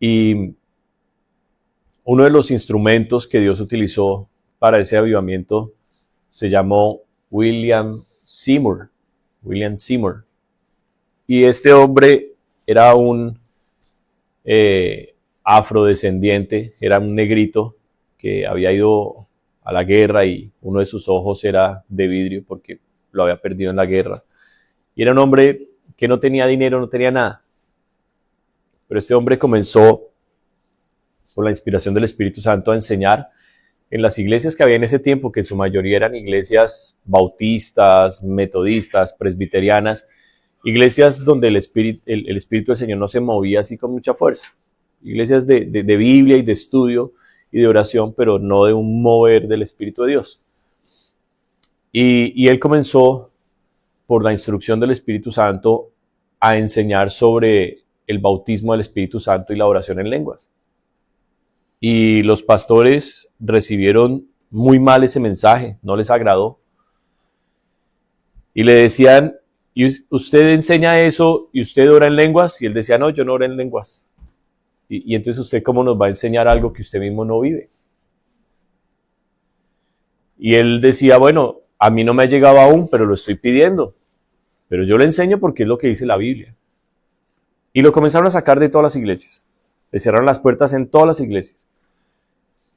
Y uno de los instrumentos que Dios utilizó para ese avivamiento se llamó William Seymour. William Seymour. Y este hombre era un afrodescendiente, era un negrito que había ido a la guerra y uno de sus ojos era de vidrio porque lo había perdido en la guerra. Y era un hombre que no tenía dinero, no tenía nada. Pero este hombre comenzó, por la inspiración del Espíritu Santo, a enseñar en las iglesias que había en ese tiempo, que en su mayoría eran iglesias bautistas, metodistas, presbiterianas, iglesias donde el Espíritu del Señor no se movía así con mucha fuerza. Iglesias de Biblia y de estudio y de oración, pero no de un mover del Espíritu de Dios. Y él comenzó, por la instrucción del Espíritu Santo, a enseñar sobre el bautismo del Espíritu Santo y la oración en lenguas. Y los pastores recibieron muy mal ese mensaje, no les agradó. Y le decían, ¿y usted enseña eso y usted ora en lenguas? Y él decía, no, yo no oro en lenguas. Y entonces usted, ¿cómo nos va a enseñar algo que usted mismo no vive? Y él decía, bueno, a mí no me ha llegado aún, pero lo estoy pidiendo. Pero yo le enseño porque es lo que dice la Biblia. Y lo comenzaron a sacar de todas las iglesias. Le cerraron las puertas en todas las iglesias.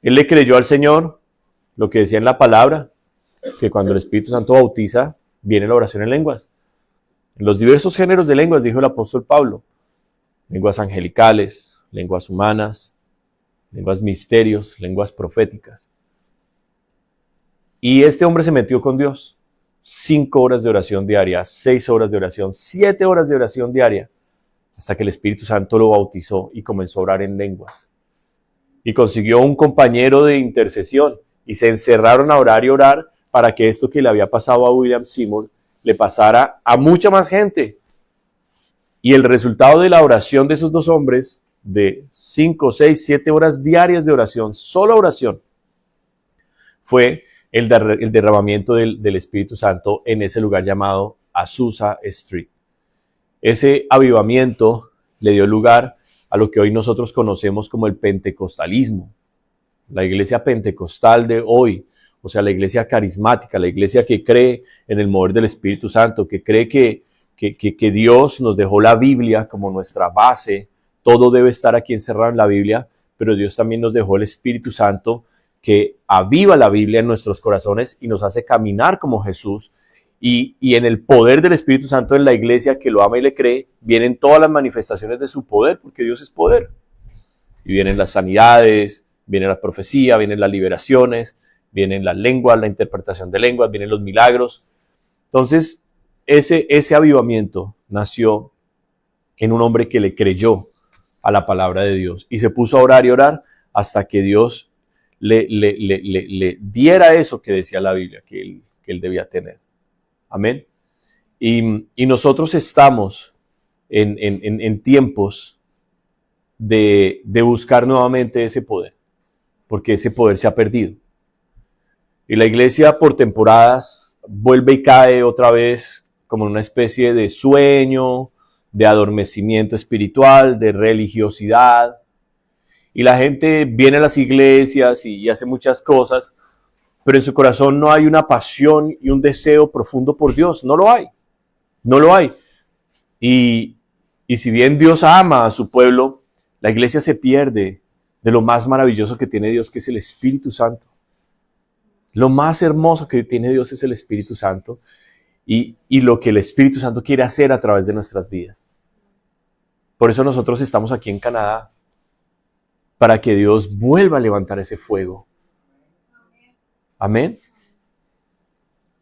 Él le creyó al Señor lo que decía en la palabra, que cuando el Espíritu Santo bautiza, viene la oración en lenguas. En los diversos géneros de lenguas, dijo el apóstol Pablo, lenguas angelicales, lenguas humanas, lenguas misterios, lenguas proféticas. Y este hombre se metió con Dios. 5 horas de oración diaria, 6 horas de oración, 7 horas de oración diaria, hasta que el Espíritu Santo lo bautizó y comenzó a orar en lenguas. Y consiguió un compañero de intercesión y se encerraron a orar para que esto que le había pasado a William Seymour le pasara a mucha más gente. Y el resultado de la oración de esos dos hombres, de 5, 6, 7 horas diarias de oración, solo oración, fue el derramamiento del Espíritu Santo en ese lugar llamado Azusa Street. Ese avivamiento le dio lugar a lo que hoy nosotros conocemos como el pentecostalismo. La iglesia pentecostal de hoy, o sea, la iglesia carismática, la iglesia que cree en el mover del Espíritu Santo, que cree que Dios nos dejó la Biblia como nuestra base, todo debe estar aquí encerrado en la Biblia, pero Dios también nos dejó el Espíritu Santo que aviva la Biblia en nuestros corazones y nos hace caminar como Jesús. Y en el poder del Espíritu Santo en la iglesia que lo ama y le cree, vienen todas las manifestaciones de su poder, porque Dios es poder. Y vienen las sanidades, viene la profecía, vienen las liberaciones, vienen las lenguas, la interpretación de lenguas, vienen los milagros. Entonces, ese avivamiento nació en un hombre que le creyó a la palabra de Dios y se puso a orar y orar hasta que Dios le diera eso que decía la Biblia, que él debía tener. Amén. Y nosotros estamos en tiempos de buscar nuevamente ese poder, porque ese poder se ha perdido. Y la iglesia por temporadas vuelve y cae otra vez como en una especie de sueño, de adormecimiento espiritual, de religiosidad. Y la gente viene a las iglesias y hace muchas cosas, pero en su corazón no hay una pasión y un deseo profundo por Dios. No lo hay. No lo hay. Y si bien Dios ama a su pueblo, la iglesia se pierde de lo más maravilloso que tiene Dios, que es el Espíritu Santo. Lo más hermoso que tiene Dios es el Espíritu Santo y lo que el Espíritu Santo quiere hacer a través de nuestras vidas. Por eso nosotros estamos aquí en Canadá, para que Dios vuelva a levantar ese fuego. Amén.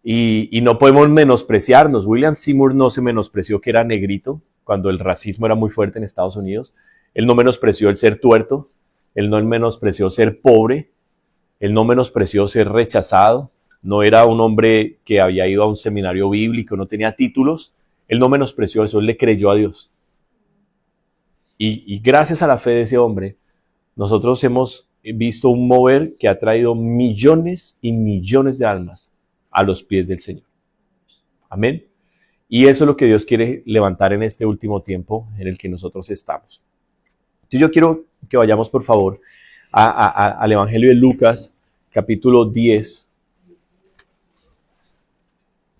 Y no podemos menospreciarnos. William Seymour no se menospreció que era negrito, cuando el racismo era muy fuerte en Estados Unidos. Él no menospreció el ser tuerto. Él no menospreció ser pobre. Él no menospreció ser rechazado. No era un hombre que había ido a un seminario bíblico, no tenía títulos. Él no menospreció eso, él le creyó a Dios. Y gracias a la fe de ese hombre, nosotros hemos visto un mover que ha traído millones y millones de almas a los pies del Señor. Amén. Y eso es lo que Dios quiere levantar en este último tiempo en el que nosotros estamos. Entonces yo quiero que vayamos por favor al Evangelio de Lucas, capítulo 10.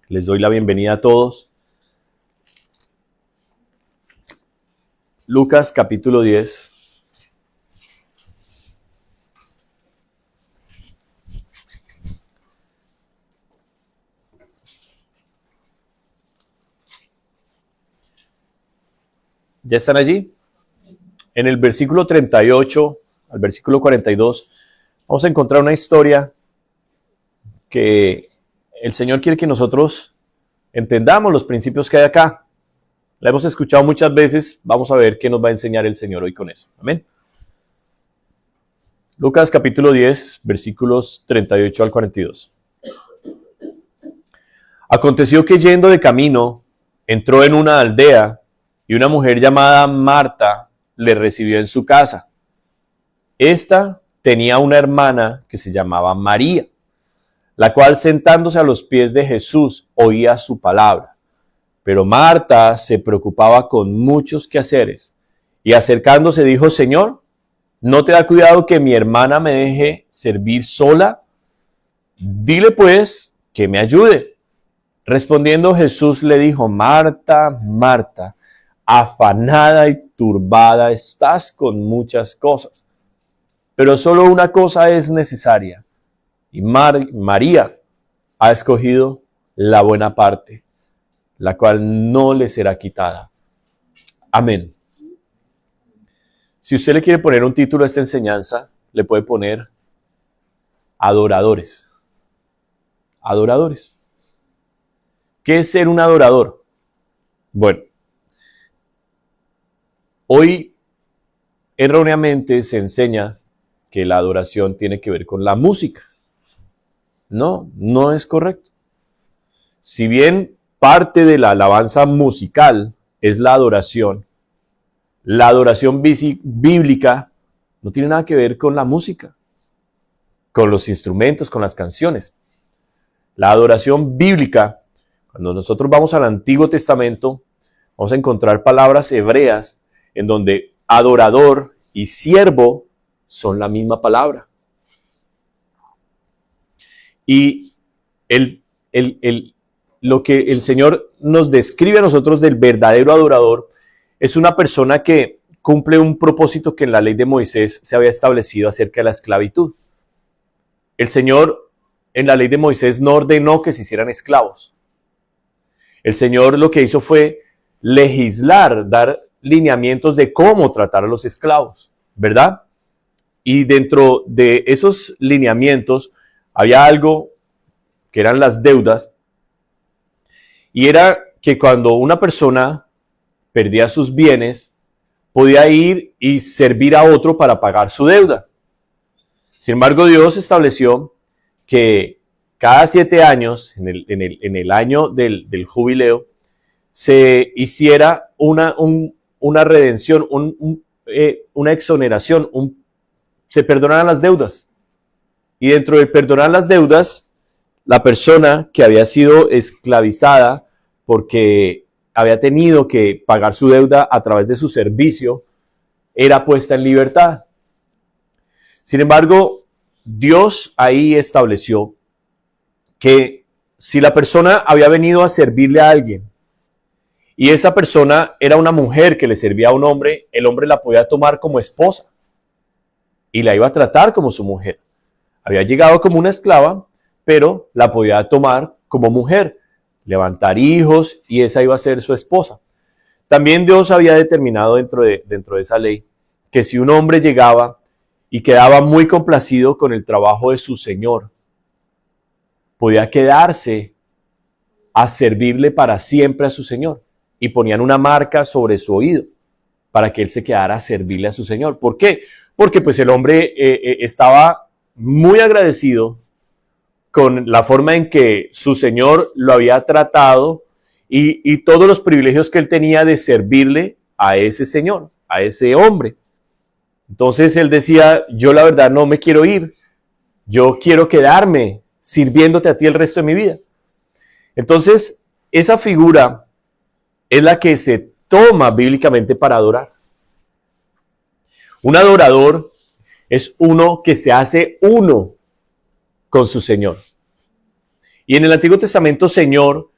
Les doy la bienvenida a todos. Lucas, capítulo 10. ¿Ya están allí? En el versículo 38 al versículo 42 vamos a encontrar una historia que el Señor quiere que nosotros entendamos los principios que hay acá. La hemos escuchado muchas veces, vamos a ver qué nos va a enseñar el Señor hoy con eso. Amén. Lucas capítulo 10, versículos 38 al 42. Aconteció que yendo de camino, entró en una aldea y una mujer llamada Marta le recibió en su casa. Esta tenía una hermana que se llamaba María, la cual sentándose a los pies de Jesús oía su palabra. Pero Marta se preocupaba con muchos quehaceres y acercándose dijo: Señor, ¿no te da cuidado que mi hermana me deje servir sola? Dile pues que me ayude. Respondiendo Jesús le dijo: Marta, Marta, afanada y turbada estás con muchas cosas, pero solo una cosa es necesaria, y María ha escogido la buena parte, la cual no le será quitada. Amén. Si usted le quiere poner un título a esta enseñanza, le puede poner adoradores. Adoradores. ¿Qué es ser un adorador? Bueno, hoy erróneamente se enseña que la adoración tiene que ver con la música. No, no es correcto. Si bien parte de la alabanza musical es la adoración bíblica no tiene nada que ver con la música, con los instrumentos, con las canciones. La adoración bíblica, cuando nosotros vamos al Antiguo Testamento, vamos a encontrar palabras hebreas en donde adorador y siervo son la misma palabra. Y lo que el Señor nos describe a nosotros del verdadero adorador es una persona que cumple un propósito que en la ley de Moisés se había establecido acerca de la esclavitud. El Señor en la ley de Moisés no ordenó que se hicieran esclavos. El Señor lo que hizo fue legislar, dar lineamientos de cómo tratar a los esclavos, ¿verdad? Y dentro de esos lineamientos había algo que eran las deudas, y era que cuando una persona perdía sus bienes, podía ir y servir a otro para pagar su deuda. Sin embargo, Dios estableció que cada 7 años, en el año del jubileo, se hiciera una redención, una exoneración, se perdonaran las deudas. Y dentro de perdonar las deudas, la persona que había sido esclavizada porque había tenido que pagar su deuda a través de su servicio, era puesta en libertad. Sin embargo, Dios ahí estableció que si la persona había venido a servirle a alguien y esa persona era una mujer que le servía a un hombre, el hombre la podía tomar como esposa y la iba a tratar como su mujer. Había llegado como una esclava, pero la podía tomar como mujer, levantar hijos, y esa iba a ser su esposa. También Dios había determinado dentro de esa ley que si un hombre llegaba y quedaba muy complacido con el trabajo de su señor, podía quedarse a servirle para siempre a su señor, y ponían una marca sobre su oído para que él se quedara a servirle a su señor. ¿Por qué? Porque pues el hombre estaba muy agradecido con la forma en que su señor lo había tratado y todos los privilegios que él tenía de servirle a ese señor, a ese hombre. Entonces él decía: yo la verdad no me quiero ir, yo quiero quedarme sirviéndote a ti el resto de mi vida. Entonces esa figura es la que se toma bíblicamente para adorar. Un adorador es uno que se hace uno con su Señor. Y en el Antiguo Testamento, Señor,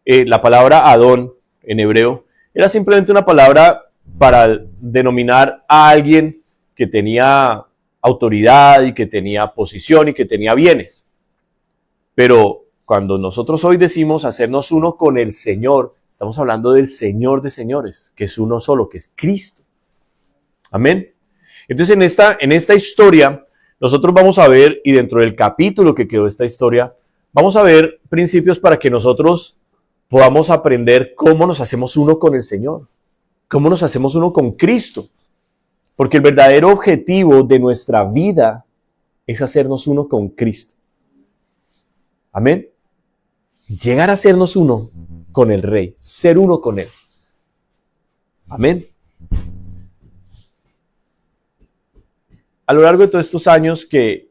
la palabra Adón en hebreo, era simplemente una palabra para denominar a alguien que tenía autoridad y que tenía posición y que tenía bienes. Pero cuando nosotros hoy decimos hacernos uno con el Señor, estamos hablando del Señor de señores, que es uno solo, que es Cristo. Amén. Entonces en esta historia nosotros vamos a ver, y dentro del capítulo que quedó esta historia, vamos a ver principios para que nosotros podamos aprender cómo nos hacemos uno con el Señor, cómo nos hacemos uno con Cristo. Porque el verdadero objetivo de nuestra vida es hacernos uno con Cristo. Amén. Llegar a hacernos uno con el Rey, ser uno con Él. Amén. A lo largo de todos estos años que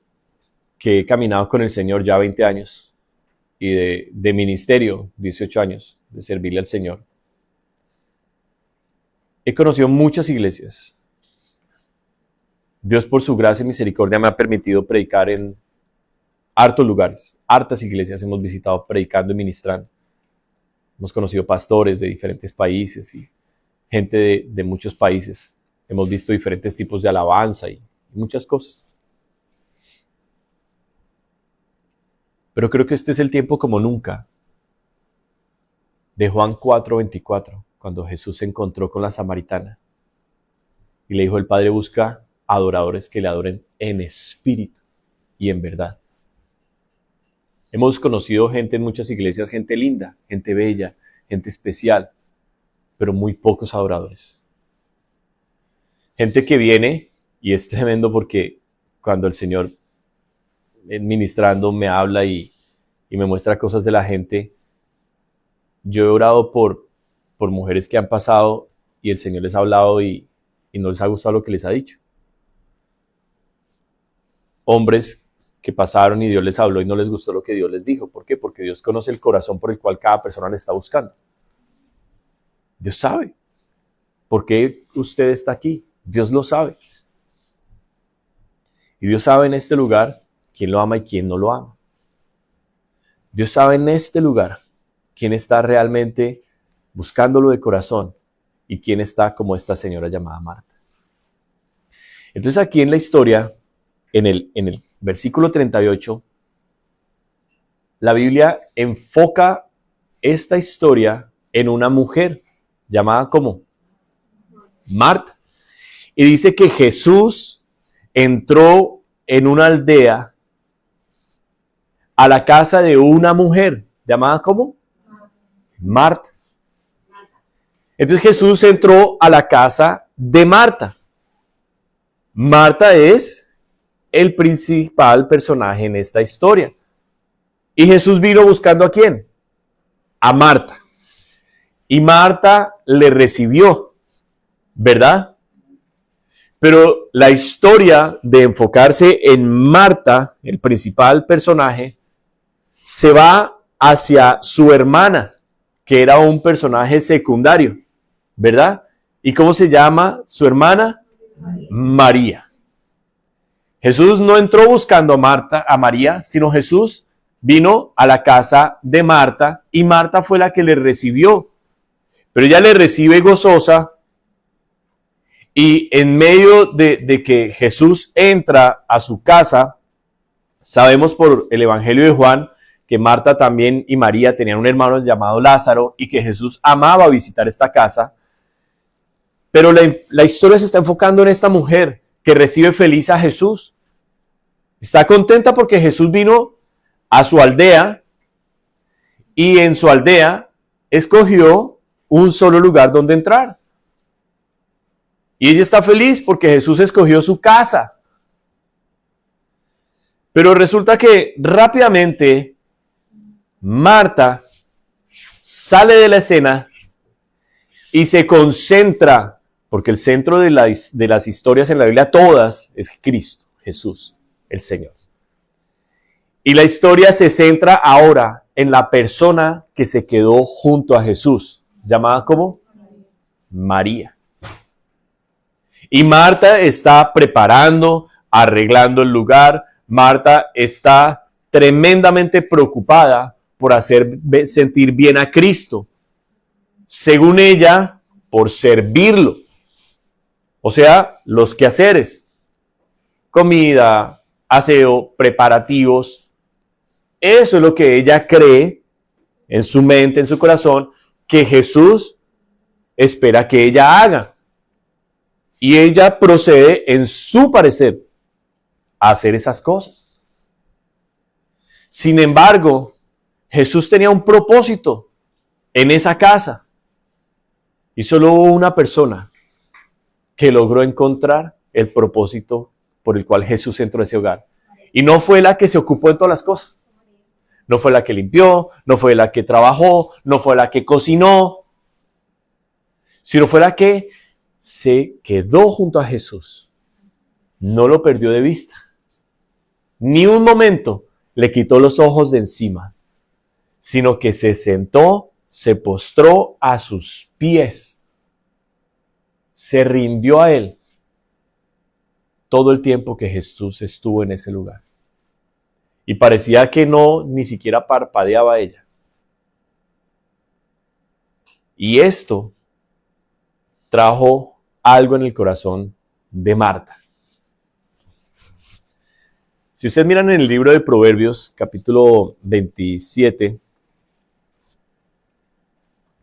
he caminado con el Señor, ya 20 años, y de ministerio, 18 años, de servirle al Señor, he conocido muchas iglesias. Dios, por su gracia y misericordia, me ha permitido predicar en hartos lugares, hartas iglesias hemos visitado predicando y ministrando. Hemos conocido pastores de diferentes países y gente de muchos países. Hemos visto diferentes tipos de alabanza y muchas cosas. Pero creo que este es el tiempo como nunca de Juan 4:24, cuando Jesús se encontró con la samaritana y le dijo: el Padre busca adoradores que le adoren en espíritu y en verdad. Hemos conocido gente en muchas iglesias, gente linda, gente bella, gente especial, pero muy pocos adoradores. Gente que viene, y es tremendo porque cuando el Señor ministrando me habla y me muestra cosas de la gente, yo he orado por mujeres que han pasado y el Señor les ha hablado y no les ha gustado lo que les ha dicho. Hombres que pasaron y Dios les habló y no les gustó lo que Dios les dijo. ¿Por qué? Porque Dios conoce el corazón por el cual cada persona le está buscando. Dios sabe por qué usted está aquí. Dios lo sabe. Y Dios sabe en este lugar quién lo ama y quién no lo ama. Dios sabe en este lugar quién está realmente buscándolo de corazón y quién está como esta señora llamada Marta. Entonces aquí en la historia, en el versículo 38, la Biblia enfoca esta historia en una mujer llamada ¿cómo? Marta. Y dice que Jesús entró en una aldea a la casa de una mujer llamada ¿cómo? Marta. Entonces Jesús entró a la casa de Marta. Marta es el principal personaje en esta historia. Y Jesús vino buscando ¿a quién? A Marta. Y Marta le recibió, ¿verdad? Pero la historia de enfocarse en Marta, el principal personaje, se va hacia su hermana, que era un personaje secundario, ¿verdad? ¿Y cómo se llama su hermana? María. Jesús no entró buscando a María, sino Jesús vino a la casa de Marta y Marta fue la que le recibió. Pero ella le recibe gozosa y en medio de que Jesús entra a su casa, sabemos por el Evangelio de Juan que Marta también y María tenían un hermano llamado Lázaro y que Jesús amaba visitar esta casa. Pero la historia se está enfocando en esta mujer que recibe feliz a Jesús. Está contenta porque Jesús vino a su aldea y en su aldea escogió un solo lugar donde entrar. Y ella está feliz porque Jesús escogió su casa. Pero resulta que rápidamente Marta sale de la escena y se concentra, porque el centro de las historias en la Biblia todas es Cristo, Jesús, el Señor. Y la historia se centra ahora en la persona que se quedó junto a Jesús, llamada ¿cómo? María. Y Marta está preparando, arreglando el lugar. Marta está tremendamente preocupada por hacer sentir bien a Cristo. Según ella, por servirlo. O sea, los quehaceres. Comida, aseo, preparativos. Eso es lo que ella cree en su mente, en su corazón, que Jesús espera que ella haga. Y ella procede, en su parecer, a hacer esas cosas. Sin embargo, Jesús tenía un propósito en esa casa. Y solo hubo una persona que logró encontrar el propósito por el cual Jesús entró a ese hogar. Y no fue la que se ocupó de todas las cosas. No fue la que limpió, no fue la que trabajó, no fue la que cocinó, sino fue la que se quedó junto a Jesús. No lo perdió de vista. Ni un momento le quitó los ojos de encima, sino que se sentó, se postró a sus pies, se rindió a él todo el tiempo que Jesús estuvo en ese lugar. Y parecía que no, ni siquiera parpadeaba ella. Y esto trajo algo en el corazón de Marta. Si ustedes miran en el libro de Proverbios, capítulo 27,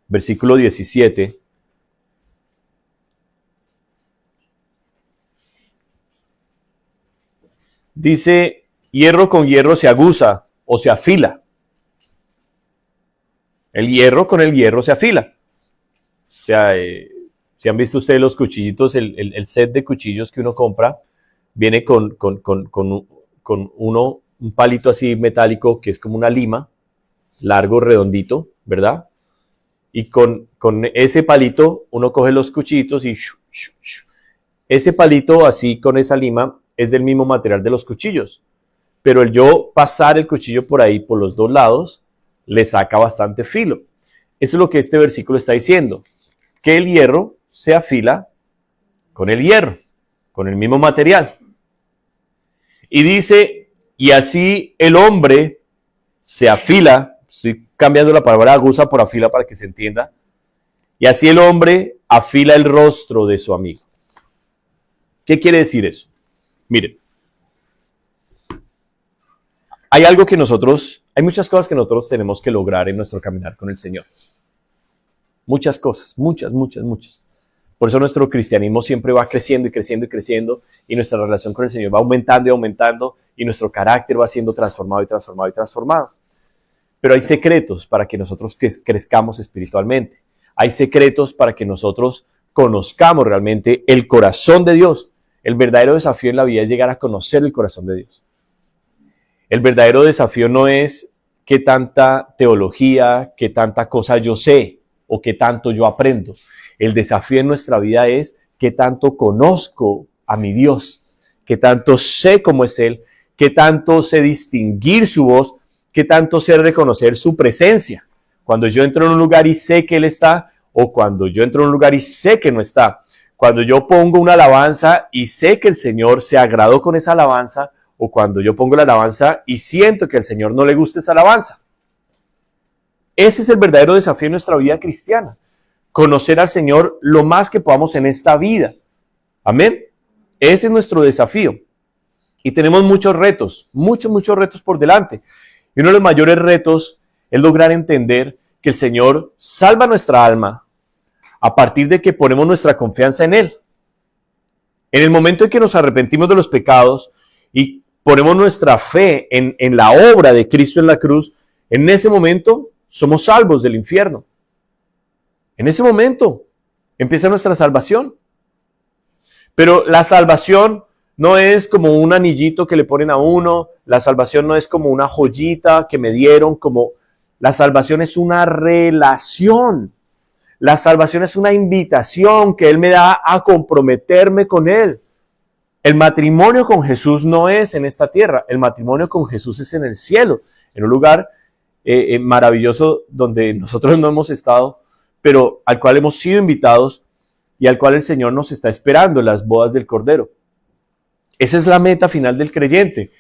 versículo 17, dice, hierro con hierro se aguza o se afila. El hierro con el hierro se afila. O sea, si han visto ustedes los cuchillitos, el set de cuchillos que uno compra, viene con un palito así metálico que es como una lima, largo, redondito, ¿verdad? Y con ese palito uno coge los cuchillitos y ese palito así con esa lima es del mismo material de los cuchillos. Pero el yo pasar el cuchillo por ahí, por los dos lados, le saca bastante filo. Eso es lo que este versículo está diciendo. Que el hierro se afila con el hierro, con el mismo material. Y dice, y así el hombre se afila, estoy cambiando la palabra aguza por afila para que se entienda, y así el hombre afila el rostro de su amigo. ¿Qué quiere decir eso? Miren, hay muchas cosas que nosotros tenemos que lograr en nuestro caminar con el Señor. Muchas cosas, muchas. Por eso nuestro cristianismo siempre va creciendo y creciendo y creciendo, y nuestra relación con el Señor va aumentando y aumentando, y nuestro carácter va siendo transformado y transformado y transformado. Pero hay secretos para que nosotros crezcamos espiritualmente. Hay secretos para que nosotros conozcamos realmente el corazón de Dios. El verdadero desafío en la vida es llegar a conocer el corazón de Dios. El verdadero desafío no es qué tanta teología, qué tanta cosa yo sé o qué tanto yo aprendo. El desafío en nuestra vida es qué tanto conozco a mi Dios, qué tanto sé cómo es Él, qué tanto sé distinguir su voz, qué tanto sé reconocer su presencia. Cuando yo entro en un lugar y sé que Él está, o cuando yo entro en un lugar y sé que no está. Cuando yo pongo una alabanza y sé que el Señor se agradó con esa alabanza, o cuando yo pongo la alabanza y siento que al Señor no le gusta esa alabanza. Ese es el verdadero desafío en nuestra vida cristiana. Conocer al Señor lo más que podamos en esta vida. Amén. Ese es nuestro desafío. Y tenemos muchos retos por delante. Y uno de los mayores retos es lograr entender que el Señor salva nuestra alma a partir de que ponemos nuestra confianza en Él. En el momento en que nos arrepentimos de los pecados y ponemos nuestra fe en la obra de Cristo en la cruz, en ese momento somos salvos del infierno. En ese momento empieza nuestra salvación. Pero la salvación no es como un anillito que le ponen a uno, la salvación no es como una joyita que me dieron, la salvación es una relación. La salvación es una invitación que Él me da a comprometerme con Él. El matrimonio con Jesús no es en esta tierra, el matrimonio con Jesús es en el cielo, en un lugar maravilloso donde nosotros no hemos estado, pero al cual hemos sido invitados, y al cual el Señor nos está esperando en las bodas del Cordero. Esa es la meta final del creyente.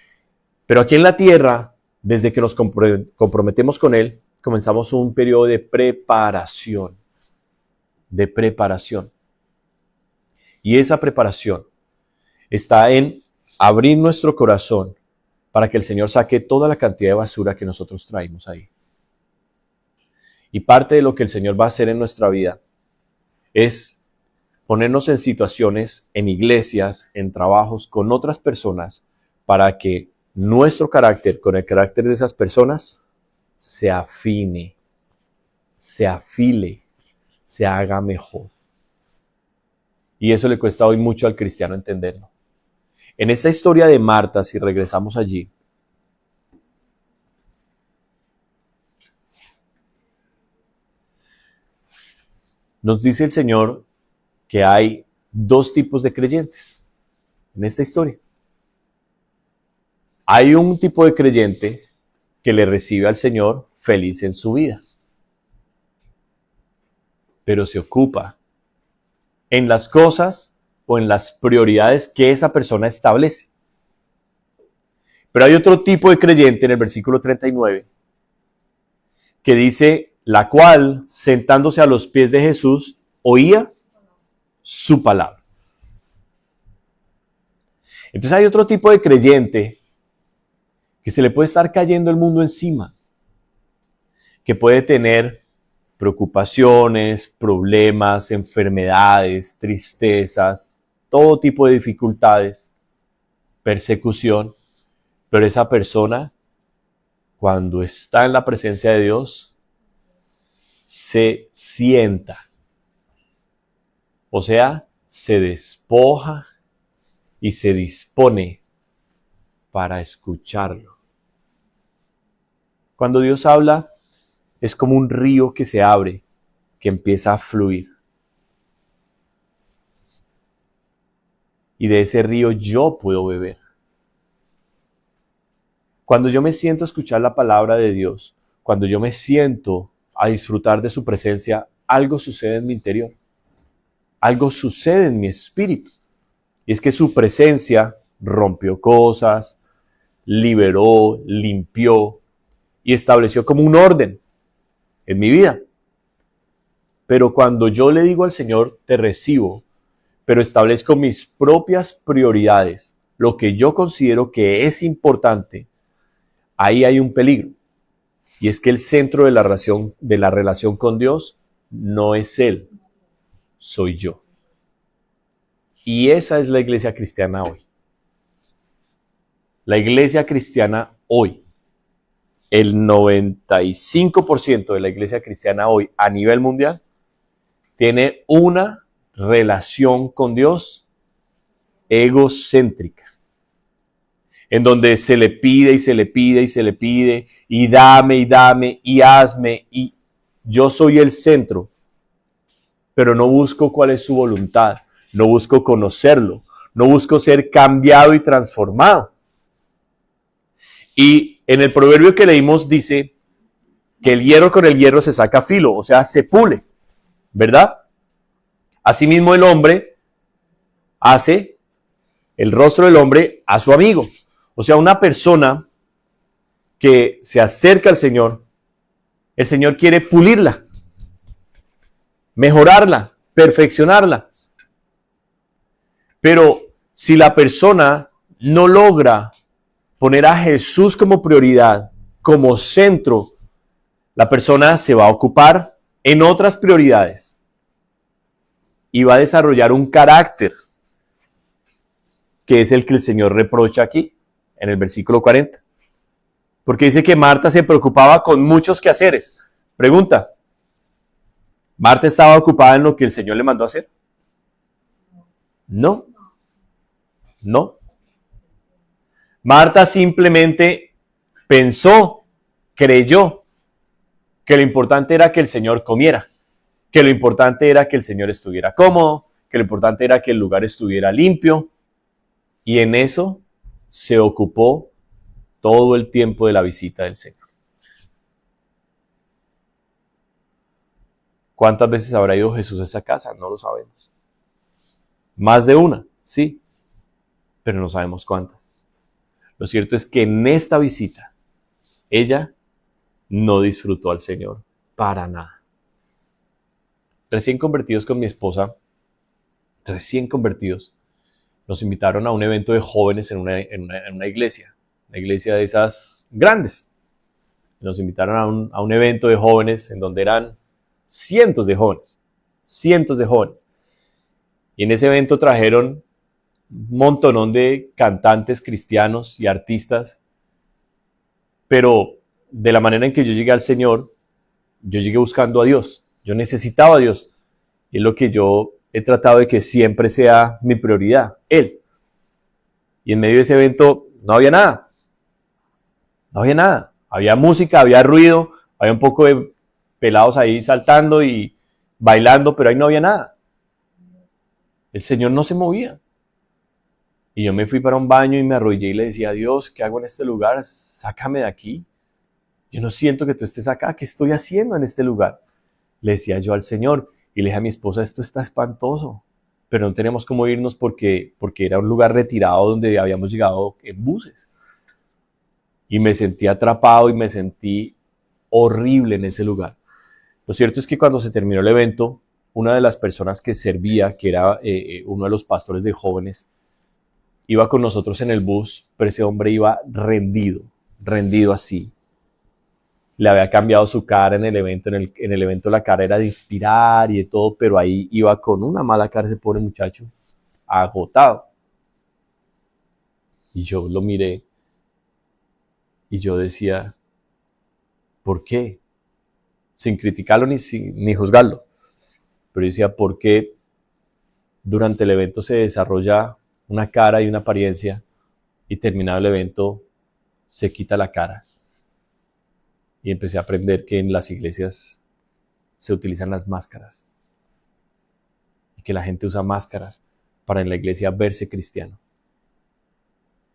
Pero aquí en la tierra, desde que nos comprometemos con Él, comenzamos un periodo de preparación. De preparación. Y esa preparación está en abrir nuestro corazón para que el Señor saque toda la cantidad de basura que nosotros traemos ahí. Y parte de lo que el Señor va a hacer en nuestra vida es ponernos en situaciones, en iglesias, en trabajos con otras personas, para que nuestro carácter con el carácter de esas personas se afine, se afile, se haga mejor. Y eso le cuesta hoy mucho al cristiano entenderlo. En esta historia de Marta, si regresamos allí, nos dice el Señor que hay dos tipos de creyentes en esta historia. Hay un tipo de creyente que le recibe al Señor feliz en su vida, pero se ocupa en las cosas o en las prioridades que esa persona establece. Pero hay otro tipo de creyente en el versículo 39 que dice, la cual, sentándose a los pies de Jesús, oía su palabra. Entonces hay otro tipo de creyente que se le puede estar cayendo el mundo encima, que puede tener preocupaciones, problemas, enfermedades, tristezas, todo tipo de dificultades, persecución, pero esa persona, cuando está en la presencia de Dios, se sienta, o sea, se despoja y se dispone para escucharlo. Cuando Dios habla, es como un río que se abre, que empieza a fluir. Y de ese río yo puedo beber. Cuando yo me siento a escuchar la palabra de Dios, cuando yo me siento a disfrutar de su presencia, algo sucede en mi interior. Algo sucede en mi espíritu. Y es que su presencia rompió cosas, liberó, limpió y estableció como un orden en mi vida. Pero cuando yo le digo al Señor, te recibo, pero establezco mis propias prioridades, lo que yo considero que es importante, ahí hay un peligro. Y es que el centro de la relación con Dios no es Él, soy yo. Y esa es la iglesia cristiana hoy. La iglesia cristiana hoy, el 95% de la iglesia cristiana hoy a nivel mundial, tiene una relación con Dios egocéntrica, en donde se le pide y se le pide y se le pide, y dame y hazme, y yo soy el centro, pero no busco cuál es su voluntad, no busco conocerlo, no busco ser cambiado y transformado. Y en el proverbio que leímos dice que el hierro con el hierro se saca filo, o sea, se pule, ¿verdad? Asimismo el hombre hace el rostro del hombre a su amigo. O sea, una persona que se acerca al Señor, el Señor quiere pulirla, mejorarla, perfeccionarla. Pero si la persona no logra poner a Jesús como prioridad, como centro, la persona se va a ocupar en otras prioridades y va a desarrollar un carácter que es el que el Señor reprocha aquí, en el versículo 40. Porque dice que Marta se preocupaba con muchos quehaceres. Pregunta, ¿Marta estaba ocupada en lo que el Señor le mandó a hacer? No. Marta simplemente pensó, creyó que lo importante era que el Señor comiera, que lo importante era que el Señor estuviera cómodo, que lo importante era que el lugar estuviera limpio, y en eso se ocupó todo el tiempo de la visita del Señor. ¿Cuántas veces habrá ido Jesús a esa casa? No lo sabemos. Más de una, sí, pero no sabemos cuántas. Lo cierto es que en esta visita, ella no disfrutó al Señor para nada. Recién convertidos con mi esposa, recién convertidos, nos invitaron a un evento de jóvenes en una iglesia de esas grandes. Nos invitaron a un evento de jóvenes en donde eran cientos de jóvenes. Y en ese evento trajeron un montonón de cantantes cristianos y artistas, pero de la manera en que yo llegué al Señor, yo llegué buscando a Dios. Yo necesitaba a Dios. Y es lo que yo he tratado de que siempre sea mi prioridad, Él. Y en medio de ese evento no había nada. No había nada. Había música, había ruido, había un poco de pelados ahí saltando y bailando, pero ahí no había nada. El Señor no se movía. Y yo me fui para un baño y me arrodillé y le decía, Dios, ¿qué hago en este lugar? Sácame de aquí. Yo no siento que tú estés acá. ¿Qué estoy haciendo en este lugar? Le decía yo al Señor. Y le dije a mi esposa, esto está espantoso. Pero no tenemos cómo irnos porque era un lugar retirado donde habíamos llegado en buses. Y me sentí atrapado y me sentí horrible en ese lugar. Lo cierto es que cuando se terminó el evento, una de las personas que servía, que era uno de los pastores de jóvenes, iba con nosotros en el bus, pero ese hombre iba rendido así. Le había cambiado su cara en el evento, en el evento la cara era de inspirar y de todo, pero ahí iba con una mala cara ese pobre muchacho, agotado. Y yo lo miré y yo decía, ¿por qué? Sin criticarlo ni juzgarlo. Pero yo decía, ¿por qué durante el evento se desarrolla una cara y una apariencia y terminado el evento se quita la cara? Y empecé a aprender que en las iglesias se utilizan las máscaras. Y que la gente usa máscaras para en la iglesia verse cristiano.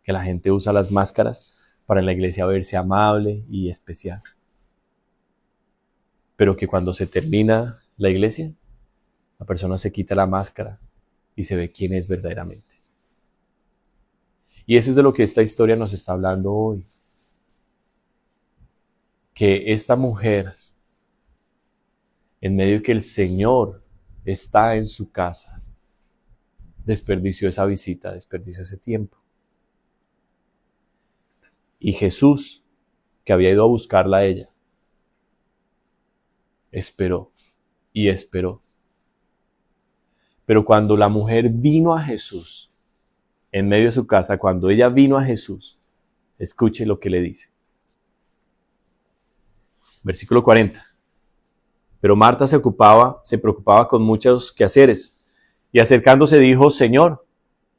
Que la gente usa las máscaras para en la iglesia verse amable y especial. Pero que cuando se termina la iglesia, la persona se quita la máscara y se ve quién es verdaderamente. Y eso es de lo que esta historia nos está hablando hoy. Que esta mujer, en medio de que el Señor está en su casa, desperdició esa visita, desperdició ese tiempo. Y Jesús, que había ido a buscarla a ella, esperó y esperó. Pero cuando la mujer vino a Jesús, en medio de su casa, cuando ella vino a Jesús, escuche lo que le dice. Versículo 40. Pero Marta se preocupaba con muchos quehaceres, y acercándose dijo, Señor,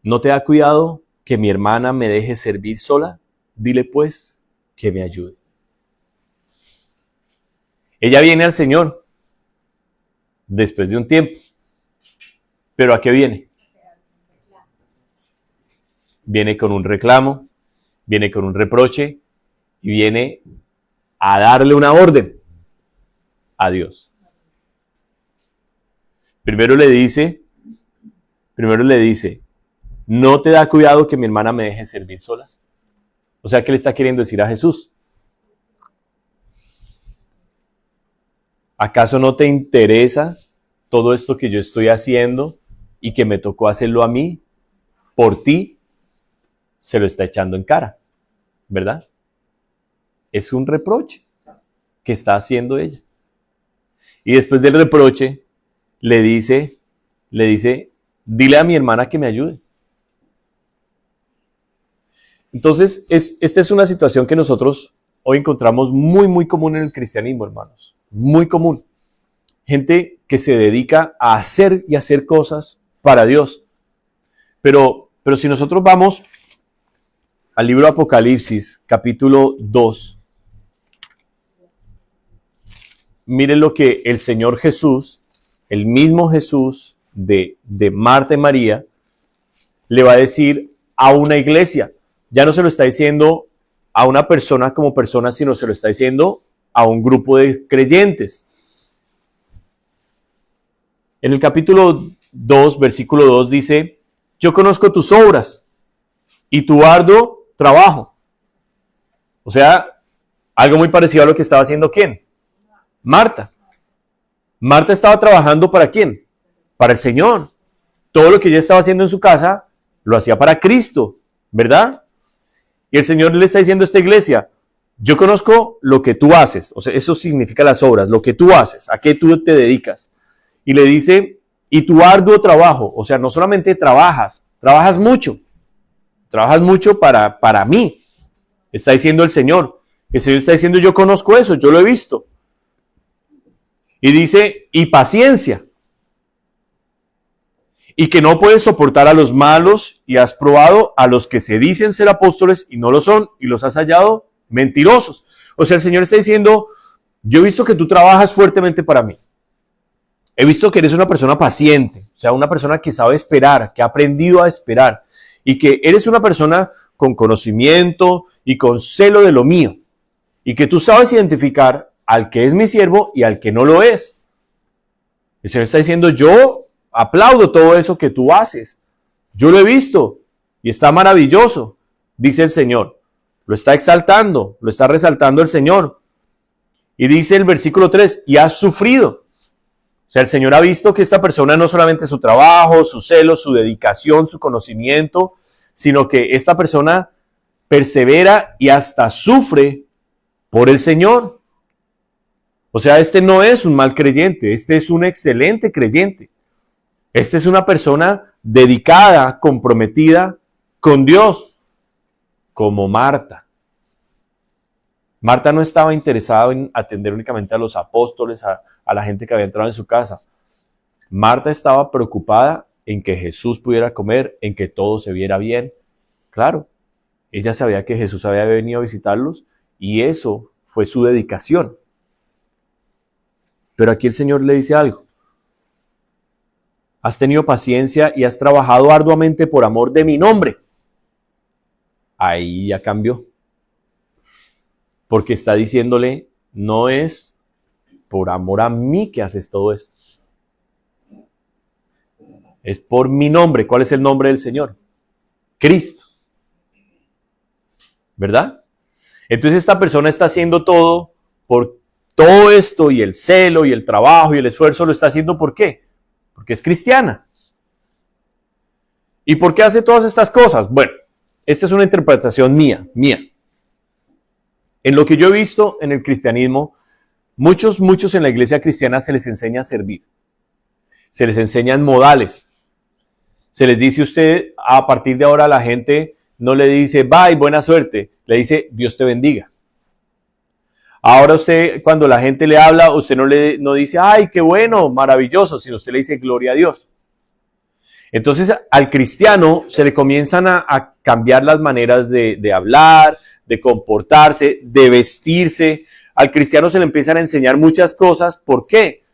¿no te da cuidado que mi hermana me deje servir sola? Dile pues que me ayude. Ella viene al Señor después de un tiempo. ¿Pero a qué viene? Viene con un reclamo, viene con un reproche y viene a darle una orden a Dios. Primero le dice, ¿no te da cuidado que mi hermana me deje servir sola? O sea, ¿qué le está queriendo decir a Jesús? ¿Acaso no te interesa todo esto que yo estoy haciendo y que me tocó hacerlo a mí? Por ti, se lo está echando en cara, ¿verdad? Es un reproche que está haciendo ella. Y después del reproche, le dice, dile a mi hermana que me ayude. Entonces, esta es una situación que nosotros hoy encontramos muy común en el cristianismo, hermanos. Muy común. Gente que se dedica a hacer y hacer cosas para Dios. Pero si nosotros vamos al libro de Apocalipsis, capítulo 2, miren lo que el Señor Jesús, el mismo Jesús de Marta y María, le va a decir a una iglesia. Ya no se lo está diciendo a una persona como persona, sino se lo está diciendo a un grupo de creyentes. En el capítulo 2, versículo 2 dice, yo conozco tus obras y tu arduo trabajo. O sea, algo muy parecido a lo que estaba haciendo ¿quién? Marta. Marta estaba trabajando ¿para quién? Para el Señor. Todo lo que ella estaba haciendo en su casa lo hacía para Cristo, ¿verdad? Y el Señor le está diciendo a esta iglesia, yo conozco lo que tú haces, o sea, eso significa las obras, lo que tú haces, a qué tú te dedicas. Y le dice, y tu arduo trabajo, o sea, no solamente trabajas mucho para mí, está diciendo el Señor. El Señor está diciendo, yo conozco eso, yo lo he visto. Y dice, y paciencia. Y que no puedes soportar a los malos y has probado a los que se dicen ser apóstoles y no lo son y los has hallado mentirosos. O sea, el Señor está diciendo, yo he visto que tú trabajas fuertemente para mí. He visto que eres una persona paciente, o sea, una persona que sabe esperar, que ha aprendido a esperar y que eres una persona con conocimiento y con celo de lo mío y que tú sabes identificar al que es mi siervo y al que no lo es. El Señor está diciendo, yo aplaudo todo eso que tú haces. Yo lo he visto y está maravilloso, dice el Señor. Lo está exaltando, lo está resaltando el Señor. Y dice el versículo 3, y has sufrido. O sea, el Señor ha visto que esta persona no solamente su trabajo, su celo, su dedicación, su conocimiento, sino que esta persona persevera y hasta sufre por el Señor. O sea, este no es un mal creyente, este es un excelente creyente. Este es una persona dedicada, comprometida con Dios, como Marta. Marta no estaba interesada en atender únicamente a los apóstoles, a la gente que había entrado en su casa. Marta estaba preocupada en que Jesús pudiera comer, en que todo se viera bien. Claro, ella sabía que Jesús había venido a visitarlos y eso fue su dedicación. Pero aquí el Señor le dice algo. Has tenido paciencia y has trabajado arduamente por amor de mi nombre. Ahí ya cambió. Porque está diciéndole, no es por amor a mí que haces todo esto. Es por mi nombre. ¿Cuál es el nombre del Señor? Cristo. ¿Verdad? Entonces esta persona está haciendo todo por todo esto y el celo y el trabajo y el esfuerzo lo está haciendo ¿por qué? Porque es cristiana. ¿Y por qué hace todas estas cosas? Bueno, esta es una interpretación mía. En lo que yo he visto en el cristianismo, muchos en la iglesia cristiana se les enseña a servir. Se les enseñan modales. Se les dice usted, a partir de ahora la gente no le dice, bye, buena suerte. Le dice, Dios te bendiga. Ahora usted, cuando la gente le habla, usted no dice, ay, qué bueno, maravilloso, sino usted le dice, gloria a Dios. Entonces, al cristiano se le comienzan a cambiar las maneras de hablar, de comportarse, de vestirse. Al cristiano se le empiezan a enseñar muchas cosas. ¿Por qué?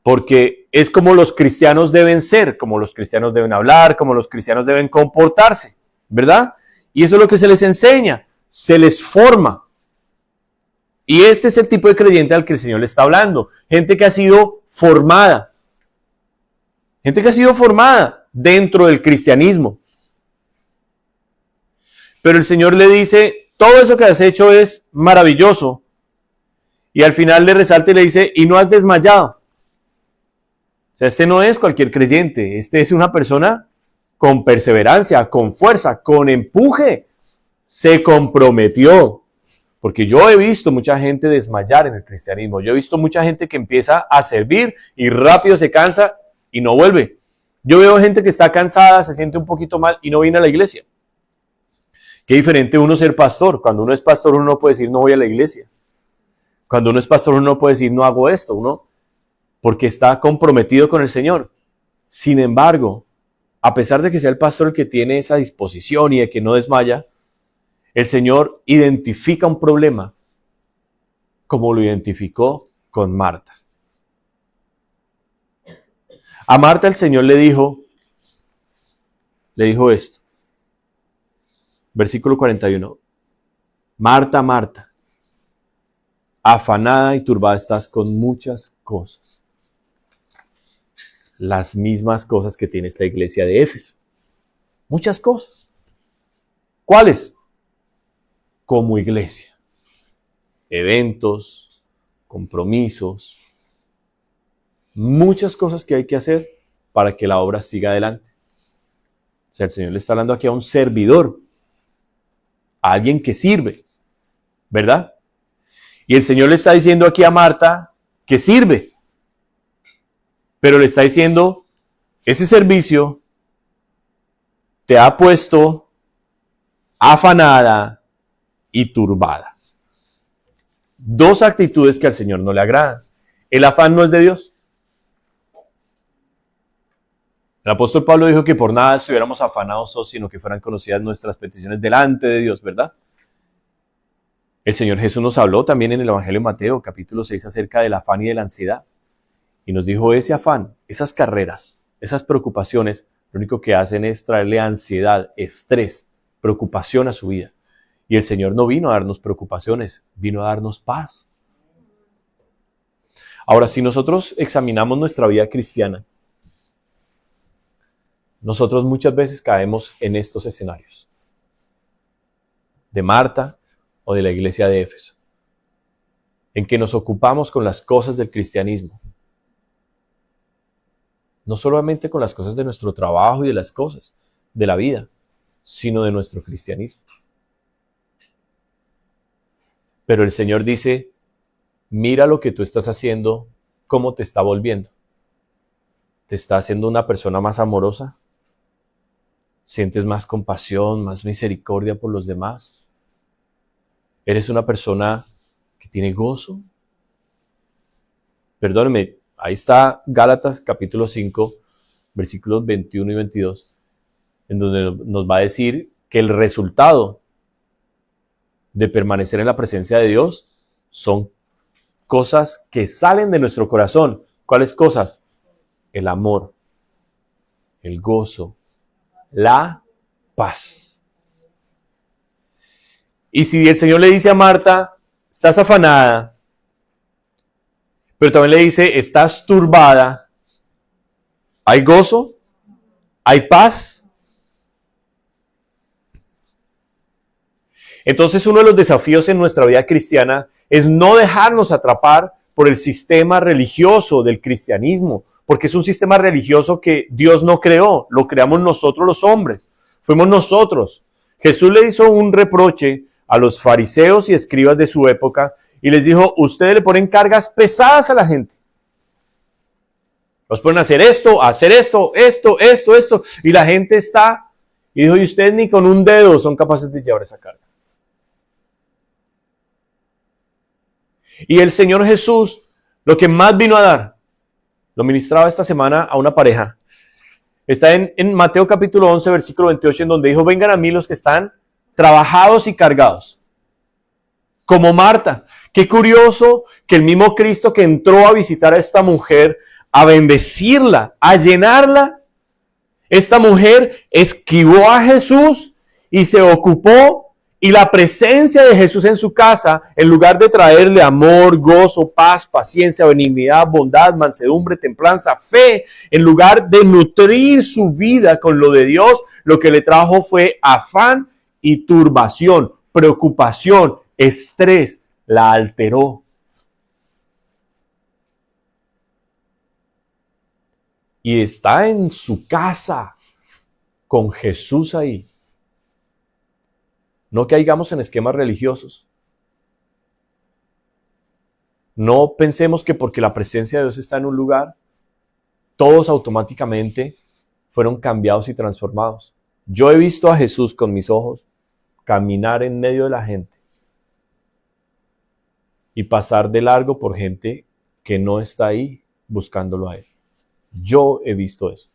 Porque es como los cristianos deben ser, como los cristianos deben hablar, como los cristianos deben comportarse, ¿verdad? Y eso es lo que se les enseña, se les forma. Y este es el tipo de creyente al que el Señor le está hablando. Gente que ha sido formada. Gente que ha sido formada dentro del cristianismo. Pero el Señor le dice, todo eso que has hecho es maravilloso. Y al final le resalta y le dice, y no has desmayado. O sea, este no es cualquier creyente. Este es una persona con perseverancia, con fuerza, con empuje. Se comprometió. Porque yo he visto mucha gente desmayar en el cristianismo. Yo he visto mucha gente que empieza a servir y rápido se cansa y no vuelve. Yo veo gente que está cansada, se siente un poquito mal y no viene a la iglesia. Qué diferente uno ser pastor. Cuando uno es pastor uno no puede decir no voy a la iglesia. Cuando uno es pastor uno no puede decir no hago esto. Uno porque está comprometido con el Señor. Sin embargo, a pesar de que sea el pastor el que tiene esa disposición y de que no desmaya, el Señor identifica un problema como lo identificó con Marta. A Marta el Señor le dijo esto. Versículo 41. Marta, Marta, afanada y turbada estás con muchas cosas. las mismas cosas que tiene esta iglesia de Éfeso. Muchas cosas. ¿Cuáles? Como iglesia. Eventos, compromisos, muchas cosas que hay que hacer para que la obra siga adelante. O sea, el Señor le está hablando aquí a un servidor, a alguien que sirve, ¿verdad? Y el Señor le está diciendo aquí a Marta que sirve, pero le está diciendo, ese servicio te ha puesto afanada y turbada. Dos actitudes que al Señor no le agradan. El afán no es de Dios. El apóstol Pablo dijo que por nada estuviéramos afanados, sino que fueran conocidas nuestras peticiones delante de Dios, ¿verdad? El Señor Jesús nos habló también en el Evangelio de Mateo, capítulo 6, acerca del afán y de la ansiedad. Y nos dijo, ese afán, esas carreras, esas preocupaciones, lo único que hacen es traerle ansiedad, estrés, preocupación a su vida. Y el Señor no vino a darnos preocupaciones, vino a darnos paz. Ahora, si nosotros examinamos nuestra vida cristiana, nosotros muchas veces caemos en estos escenarios. De Marta o de la iglesia de Éfeso. En que nos ocupamos con las cosas del cristianismo. No solamente con las cosas de nuestro trabajo y de las cosas de la vida, sino de nuestro cristianismo. Pero el Señor dice, mira lo que tú estás haciendo, cómo te está volviendo. ¿Te está haciendo una persona más amorosa? ¿Sientes más compasión, más misericordia por los demás? ¿Eres una persona que tiene gozo? Perdóneme, ahí está Gálatas capítulo 5, versículos 21 y 22, en donde nos va a decir que el resultado de permanecer en la presencia de Dios son cosas que salen de nuestro corazón. ¿Cuáles cosas? El amor, el gozo, la paz. Y si el Señor le dice a Marta, estás afanada, pero también le dice, estás turbada, ¿hay gozo? ¿Hay paz? Entonces uno de los desafíos en nuestra vida cristiana es no dejarnos atrapar por el sistema religioso del cristianismo, porque es un sistema religioso que Dios no creó, lo creamos nosotros los hombres, fuimos nosotros. Jesús le hizo un reproche a los fariseos y escribas de su época y les dijo, ustedes le ponen cargas pesadas a la gente. Los ponen a hacer esto, y la gente está, y dijo, y ustedes ni con un dedo son capaces de llevar esa carga. Y el Señor Jesús, lo que más vino a dar, lo ministraba esta semana a una pareja. Está en Mateo capítulo 11, versículo 28, en donde dijo, vengan a mí los que están trabajados y cargados. Como Marta. Qué curioso que el mismo Cristo que entró a visitar a esta mujer, a bendecirla, a llenarla, esta mujer esquivó a Jesús y se ocupó. Y la presencia de Jesús en su casa, en lugar de traerle amor, gozo, paz, paciencia, benignidad, bondad, mansedumbre, templanza, fe, en lugar de nutrir su vida con lo de Dios, lo que le trajo fue afán y turbación, preocupación, estrés, la alteró. Y está en su casa con Jesús ahí. No caigamos en esquemas religiosos. No pensemos que porque la presencia de Dios está en un lugar, todos automáticamente fueron cambiados y transformados. Yo he visto a Jesús con mis ojos caminar en medio de la gente y pasar de largo por gente que no está ahí buscándolo a Él. Yo he visto eso.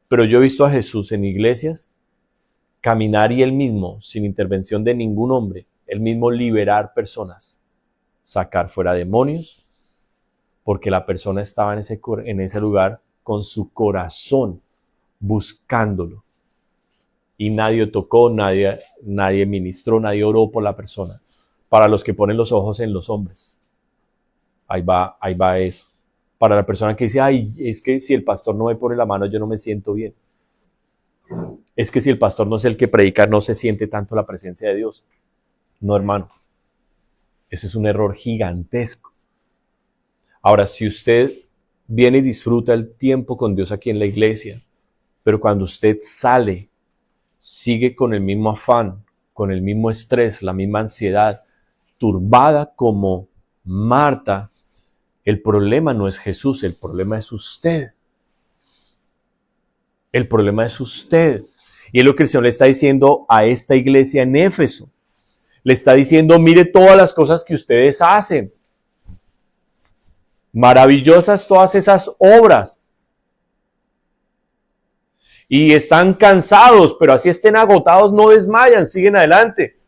Pero yo he visto a Jesús en iglesias caminar y Él mismo, sin intervención de ningún hombre, Él mismo liberar personas, sacar fuera demonios, porque la persona estaba en ese lugar con su corazón buscándolo. Y nadie tocó, nadie ministró, nadie oró por la persona. Para los que ponen los ojos en los hombres. Ahí va eso. Para la persona que dice, ay, es que si el pastor no me pone la mano, yo no me siento bien. Es que si el pastor no es el que predica, no se siente tanto la presencia de Dios. No, hermano. Ese es un error gigantesco. Ahora, si usted viene y disfruta el tiempo con Dios aquí en la iglesia, pero cuando usted sale, sigue con el mismo afán, con el mismo estrés, la misma ansiedad, turbada como Marta, el problema no es Jesús, el problema es usted. El problema es usted. Y es lo que el Señor le está diciendo a esta iglesia en Éfeso. Le está diciendo, mire todas las cosas que ustedes hacen. Maravillosas todas esas obras. Y están cansados, pero así estén agotados, no desmayan, siguen adelante.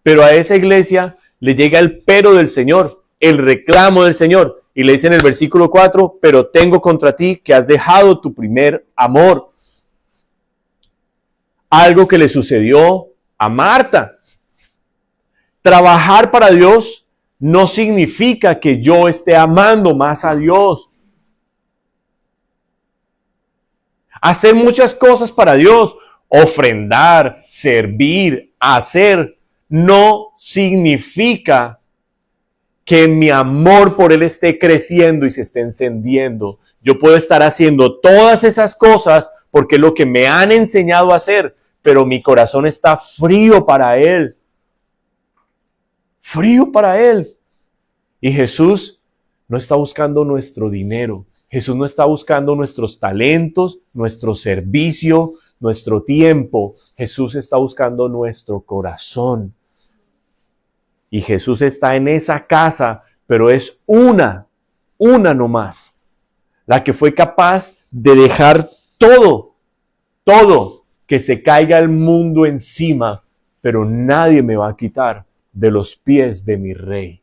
Pero a esa iglesia le llega el pero del Señor, el reclamo del Señor. Y le dice en el versículo 4, pero tengo contra ti que has dejado tu primer amor. Algo que le sucedió a Marta. Trabajar para Dios no significa que yo esté amando más a Dios. Hacer muchas cosas para Dios, ofrendar, servir, hacer, no significa que mi amor por Él esté creciendo y se esté encendiendo. Yo puedo estar haciendo todas esas cosas porque es lo que me han enseñado a hacer, pero mi corazón está frío para Él. Frío para Él. Y Jesús no está buscando nuestro dinero. Jesús no está buscando nuestros talentos, nuestro servicio, nuestro tiempo. Jesús está buscando nuestro corazón. Y Jesús está en esa casa, pero es una nomás, la que fue capaz de dejar todo, que se caiga el mundo encima, pero nadie me va a quitar de los pies de mi Rey.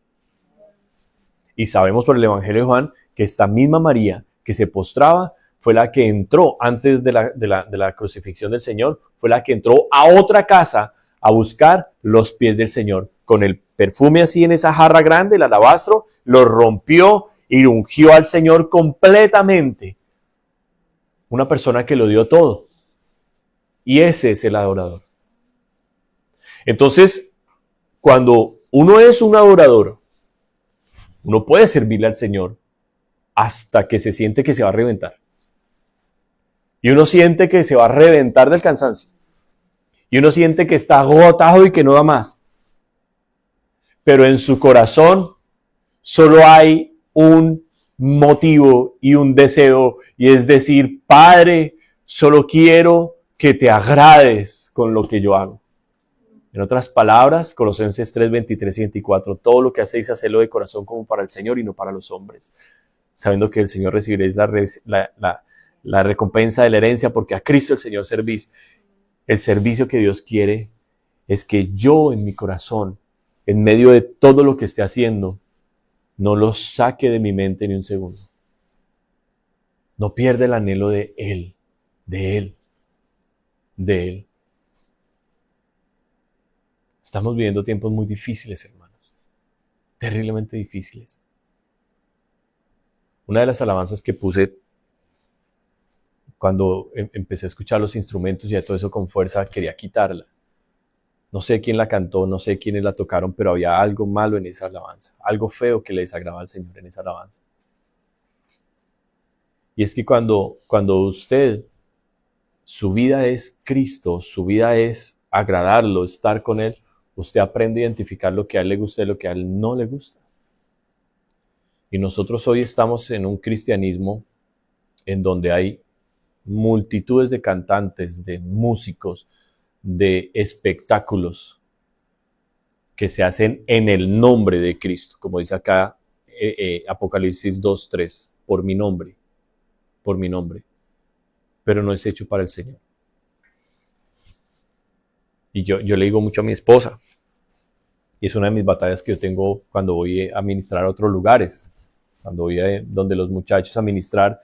Y sabemos por el Evangelio de Juan que esta misma María que se postraba fue la que entró antes de la crucifixión del Señor, fue la que entró a otra casa a buscar los pies del Señor. Con el perfume así en esa jarra grande, el alabastro, lo rompió y ungió al Señor completamente. Una persona que lo dio todo. Y ese es el adorador. Entonces, cuando uno es un adorador, uno puede servirle al Señor hasta que se siente que se va a reventar. Y uno siente que se va a reventar del cansancio. Y uno siente que está agotado y que no da más. Pero en su corazón solo hay un motivo y un deseo, y es decir, Padre, solo quiero que te agrades con lo que yo hago. En otras palabras, Colosenses 3, 23 y 24, todo lo que hacéis, hacedlo de corazón como para el Señor y no para los hombres, sabiendo que el Señor recibiréis la recompensa de la herencia, porque a Cristo el Señor servís. El servicio que Dios quiere es que yo en mi corazón, en medio de todo lo que esté haciendo, no lo saque de mi mente ni un segundo. No pierda el anhelo de Él, de Él, de Él. Estamos viviendo tiempos muy difíciles, hermanos. Terriblemente difíciles. Una de las alabanzas que puse cuando empecé a escuchar los instrumentos y todo eso con fuerza, quería quitarla. No sé quién la cantó, no sé quiénes la tocaron, pero había algo malo en esa alabanza, algo feo que le desagradaba al Señor en esa alabanza. Y es que cuando usted, su vida es Cristo, su vida es agradarlo, estar con Él, usted aprende a identificar lo que a Él le gusta y lo que a Él no le gusta. Y nosotros hoy estamos en un cristianismo en donde hay multitudes de cantantes, de músicos, de espectáculos que se hacen en el nombre de Cristo, como dice acá Apocalipsis 2:3, por mi nombre, pero no es hecho para el Señor. Y yo le digo mucho a mi esposa, y es una de mis batallas que yo tengo cuando voy a ministrar a otros lugares, cuando voy a donde los muchachos a ministrar,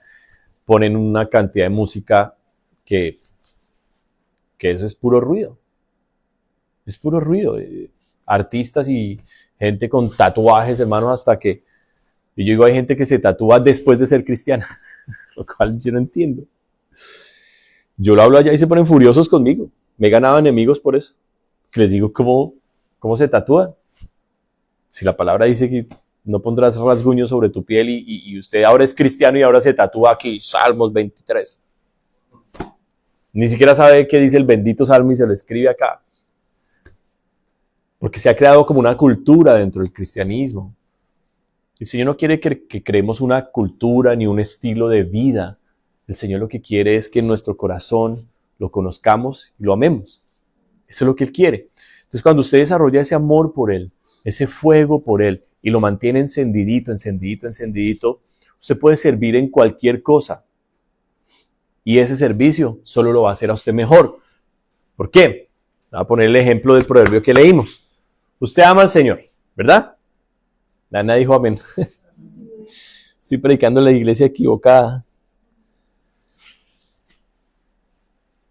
ponen una cantidad de música que eso es puro ruido. Es puro ruido. Artistas y gente con tatuajes, hermanos, hasta que Y yo digo, hay gente que se tatúa después de ser cristiana, lo cual yo no entiendo. Yo lo hablo allá y se ponen furiosos conmigo. Me he ganado enemigos por eso. Que les digo, ¿cómo se tatúa? Si la palabra dice que no pondrás rasguños sobre tu piel y usted ahora es cristiano y ahora se tatúa aquí, Salmos 23. Ni siquiera sabe qué dice el bendito Salmo y se lo escribe acá. Porque se ha creado como una cultura dentro del cristianismo. El Señor no quiere que creemos una cultura ni un estilo de vida. El Señor lo que quiere es que en nuestro corazón lo conozcamos y lo amemos. Eso es lo que Él quiere. Entonces, cuando usted desarrolla ese amor por Él, ese fuego por Él, y lo mantiene encendidito, usted puede servir en cualquier cosa. Y ese servicio solo lo va a hacer a usted mejor. ¿Por qué? Voy a poner el ejemplo del proverbio que leímos. Usted ama al Señor, ¿verdad? Ana dijo amén. Estoy predicando en la iglesia equivocada.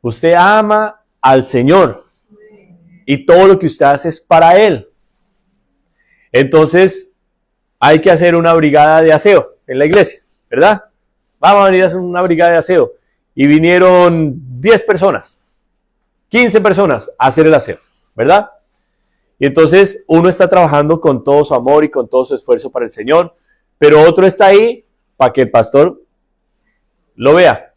Usted ama al Señor y todo lo que usted hace es para Él. Entonces, hay que hacer una brigada de aseo en la iglesia, ¿verdad? Vamos a venir a hacer una brigada de aseo. Y vinieron 10 personas, 15 personas a hacer el aseo, ¿verdad? Y entonces uno está trabajando con todo su amor y con todo su esfuerzo para el Señor, pero otro está ahí para que el pastor lo vea.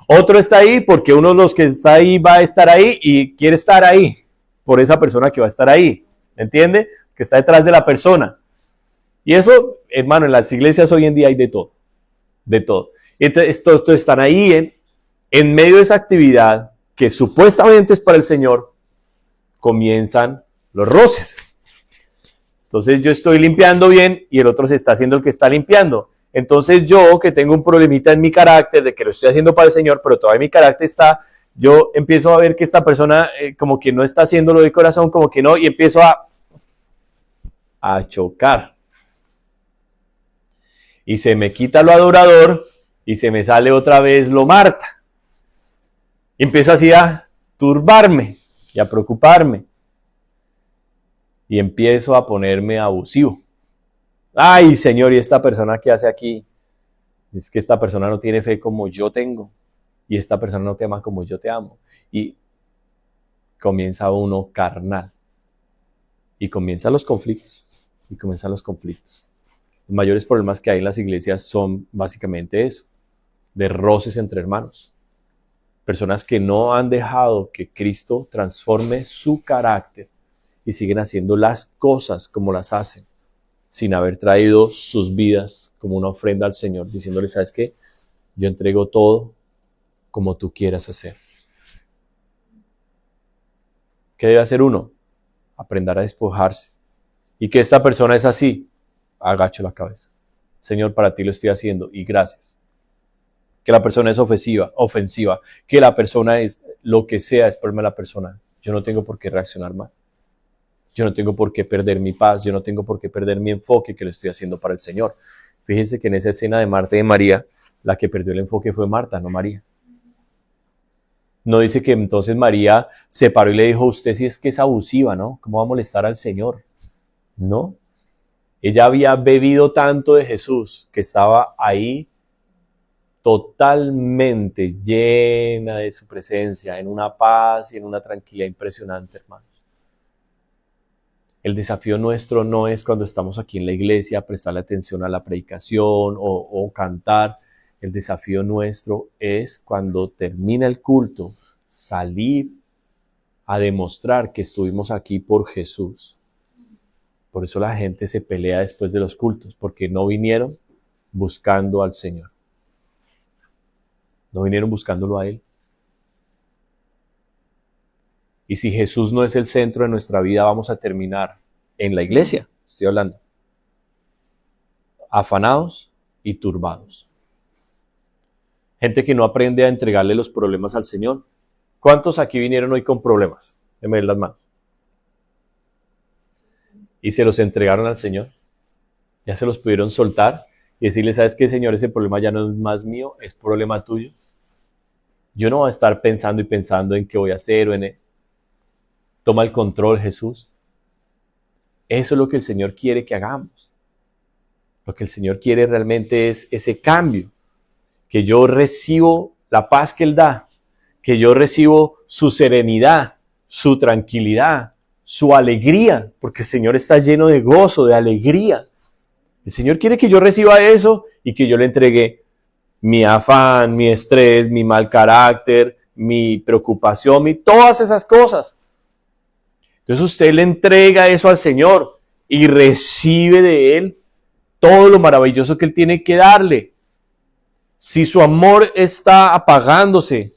Otro está ahí porque uno de los que está ahí va a estar ahí y quiere estar ahí por esa persona que va a estar ahí, ¿entiende? Que está detrás de la persona. Y eso, hermano, en las iglesias hoy en día hay de todo, de todo. Y entonces todos están ahí en medio de esa actividad que supuestamente es para el Señor, comienzan los roces. Entonces yo estoy limpiando bien y el otro se está haciendo el que está limpiando. Entonces yo, que tengo un problemita en mi carácter de que lo estoy haciendo para el Señor, pero todavía mi carácter está, yo empiezo a ver que esta persona como que no está haciéndolo de corazón, como que no, y empiezo a chocar. Y se me quita lo adorador y se me sale otra vez lo Marta. Y empiezo así a turbarme y a preocuparme. Y empiezo a ponerme abusivo. Ay, Señor, ¿y esta persona qué hace aquí? Es que esta persona no tiene fe como yo tengo. Y esta persona no te ama como yo te amo. Y comienza uno carnal. Y comienzan los conflictos. Los mayores problemas que hay en las iglesias son básicamente eso. De roces entre hermanos. Personas que no han dejado que Cristo transforme su carácter. Y siguen haciendo las cosas como las hacen, sin haber traído sus vidas como una ofrenda al Señor, diciéndole, ¿sabes qué? Yo entrego todo como tú quieras hacer. ¿Qué debe hacer uno? Aprender a despojarse. Y que esta persona es así, agacho la cabeza. Señor, para ti lo estoy haciendo y gracias. Que la persona es ofensiva, que la persona es lo que sea, es problema de la persona. Yo no tengo por qué reaccionar mal. Yo no tengo por qué perder mi paz, yo no tengo por qué perder mi enfoque que lo estoy haciendo para el Señor. Fíjense que en esa escena de Marta y de María, la que perdió el enfoque fue Marta, no María. No dice que entonces María se paró y le dijo, usted sí es que es abusiva, ¿no? ¿Cómo va a molestar al Señor? No. Ella había bebido tanto de Jesús que estaba ahí totalmente llena de su presencia, en una paz y en una tranquilidad impresionante, hermano. El desafío nuestro no es cuando estamos aquí en la iglesia prestarle atención a la predicación o cantar. El desafío nuestro es cuando termina el culto, salir a demostrar que estuvimos aquí por Jesús. Por eso la gente se pelea después de los cultos, porque no vinieron buscando al Señor. No vinieron buscándolo a Él. Y si Jesús no es el centro de nuestra vida, vamos a terminar en la iglesia, estoy hablando, afanados y turbados. Gente que no aprende a entregarle los problemas al Señor. ¿Cuántos aquí vinieron hoy con problemas? Déjenme ver las manos. Y se los entregaron al Señor. Ya se los pudieron soltar y decirle, ¿sabes qué, Señor? Ese problema ya no es más mío, es problema tuyo. Yo no voy a estar pensando en qué voy a hacer o en él. Toma el control, Jesús. Eso es lo que el Señor quiere que hagamos. Lo que el Señor quiere realmente es ese cambio, que yo recibo la paz que Él da, que yo recibo su serenidad, su tranquilidad, su alegría, porque el Señor está lleno de gozo, de alegría. El Señor quiere que yo reciba eso y que yo le entregue mi afán, mi estrés, mi mal carácter, mi preocupación, todas esas cosas. Entonces usted le entrega eso al Señor y recibe de Él todo lo maravilloso que Él tiene que darle. Si su amor está apagándose,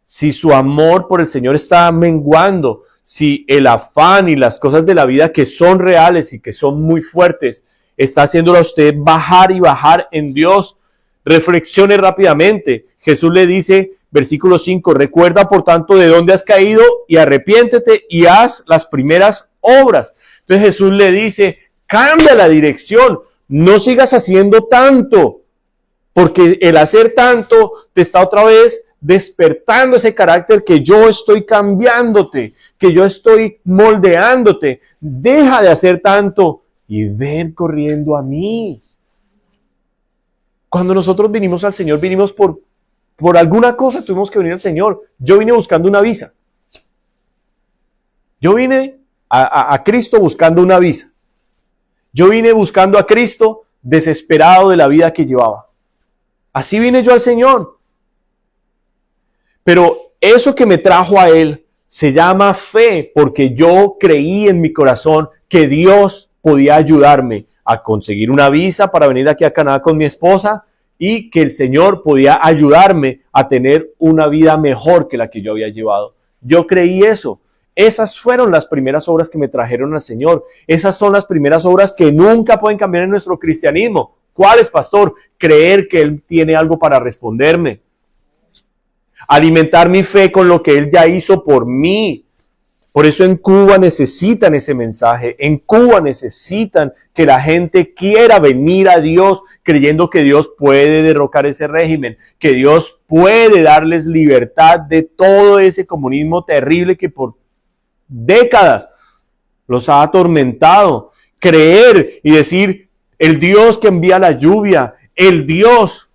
si su amor por el Señor está menguando, si el afán y las cosas de la vida que son reales y que son muy fuertes, está haciéndolo a usted bajar y bajar en Dios, reflexione rápidamente. Jesús le dice, versículo 5, recuerda por tanto de dónde has caído y arrepiéntete y haz las primeras obras. Entonces Jesús le dice, cambia la dirección, no sigas haciendo tanto, porque el hacer tanto te está otra vez despertando ese carácter que yo estoy cambiándote, que yo estoy moldeándote. Deja de hacer tanto y ven corriendo a mí. Cuando nosotros vinimos al Señor, vinimos por alguna cosa, tuvimos que venir al Señor. Yo vine buscando una visa. Yo vine a Cristo buscando una visa. Yo vine buscando a Cristo desesperado de la vida que llevaba. Así vine yo al Señor. Pero eso que me trajo a Él se llama fe, porque yo creí en mi corazón que Dios podía ayudarme a conseguir una visa para venir aquí a Canadá con mi esposa y que el Señor podía ayudarme a tener una vida mejor que la que yo había llevado. Yo creí eso. Esas fueron las primeras obras que me trajeron al Señor. Esas son las primeras obras que nunca pueden cambiar en nuestro cristianismo. ¿Cuáles, pastor? Creer que Él tiene algo para responderme. Alimentar mi fe con lo que Él ya hizo por mí. Por eso en Cuba necesitan ese mensaje. En Cuba necesitan que la gente quiera venir a Dios creyendo que Dios puede derrocar ese régimen, que Dios puede darles libertad de todo ese comunismo terrible que por décadas los ha atormentado. Creer y decir, el Dios que envía la lluvia, el Dios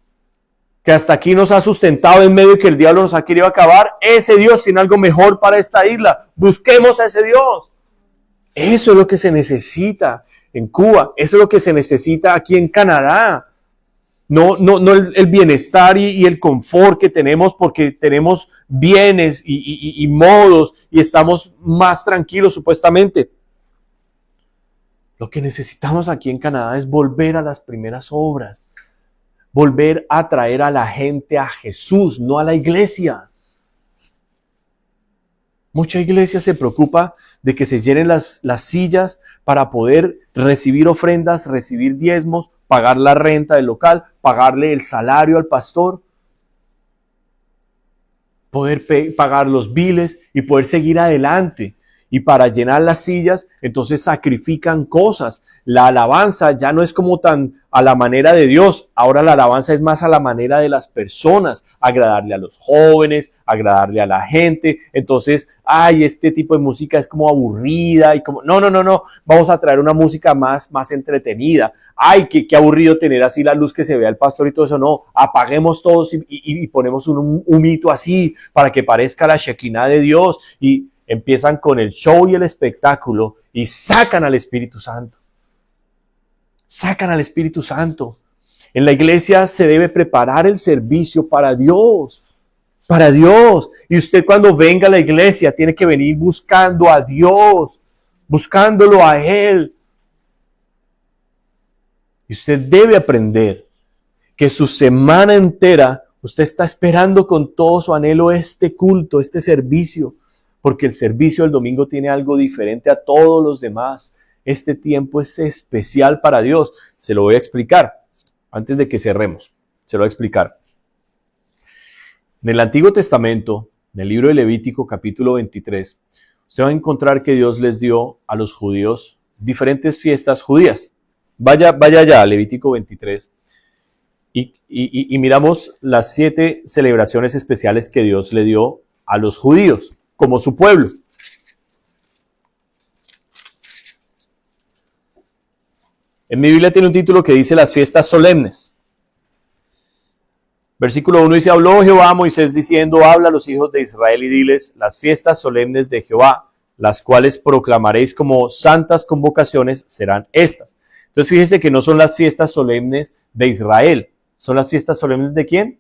que hasta aquí nos ha sustentado en medio de que el diablo nos ha querido acabar, ese Dios tiene algo mejor para esta isla. Busquemos a ese Dios. Eso es lo que se necesita en Cuba. Eso es lo que se necesita aquí en Canadá. No el bienestar y el confort que tenemos porque tenemos bienes y modos y estamos más tranquilos supuestamente. Lo que necesitamos aquí en Canadá es volver a las primeras obras. Volver a traer a la gente a Jesús, no a la iglesia. Mucha iglesia se preocupa de que se llenen las sillas para poder recibir ofrendas, recibir diezmos, pagar la renta del local, pagarle el salario al pastor, poder pagar los biles y poder seguir adelante. Y para llenar las sillas, entonces sacrifican cosas. La alabanza ya no es como tan a la manera de Dios. Ahora la alabanza es más a la manera de las personas. Agradarle a los jóvenes, agradarle a la gente. Entonces, este tipo de música es como aburrida. Y como no. Vamos a traer una música más entretenida. Qué aburrido tener así la luz que se vea el pastor y todo eso. No, apaguemos todos y ponemos un humito así para que parezca la Shekinah de Dios. Y empiezan con el show y el espectáculo y sacan al Espíritu Santo. Sacan al Espíritu Santo. En la iglesia se debe preparar el servicio para Dios. Para Dios. Y usted cuando venga a la iglesia tiene que venir buscando a Dios. Buscándolo a Él. Y usted debe aprender que su semana entera usted está esperando con todo su anhelo este culto, este servicio. Porque el servicio del domingo tiene algo diferente a todos los demás. Este tiempo es especial para Dios. Se lo voy a explicar antes de que cerremos. Se lo voy a explicar. En el Antiguo Testamento, en el libro de Levítico, capítulo 23, usted va a encontrar que Dios les dio a los judíos diferentes fiestas judías. Vaya allá, Levítico 23. Y miramos las 7 celebraciones especiales que Dios le dio a los judíos como su pueblo. En mi Biblia tiene un título que dice las fiestas solemnes. Versículo 1 dice, habló Jehová a Moisés diciendo, habla a los hijos de Israel y diles, las fiestas solemnes de Jehová, las cuales proclamaréis como santas convocaciones, serán estas. Entonces fíjese que no son las fiestas solemnes de Israel, son las fiestas solemnes ¿de quién?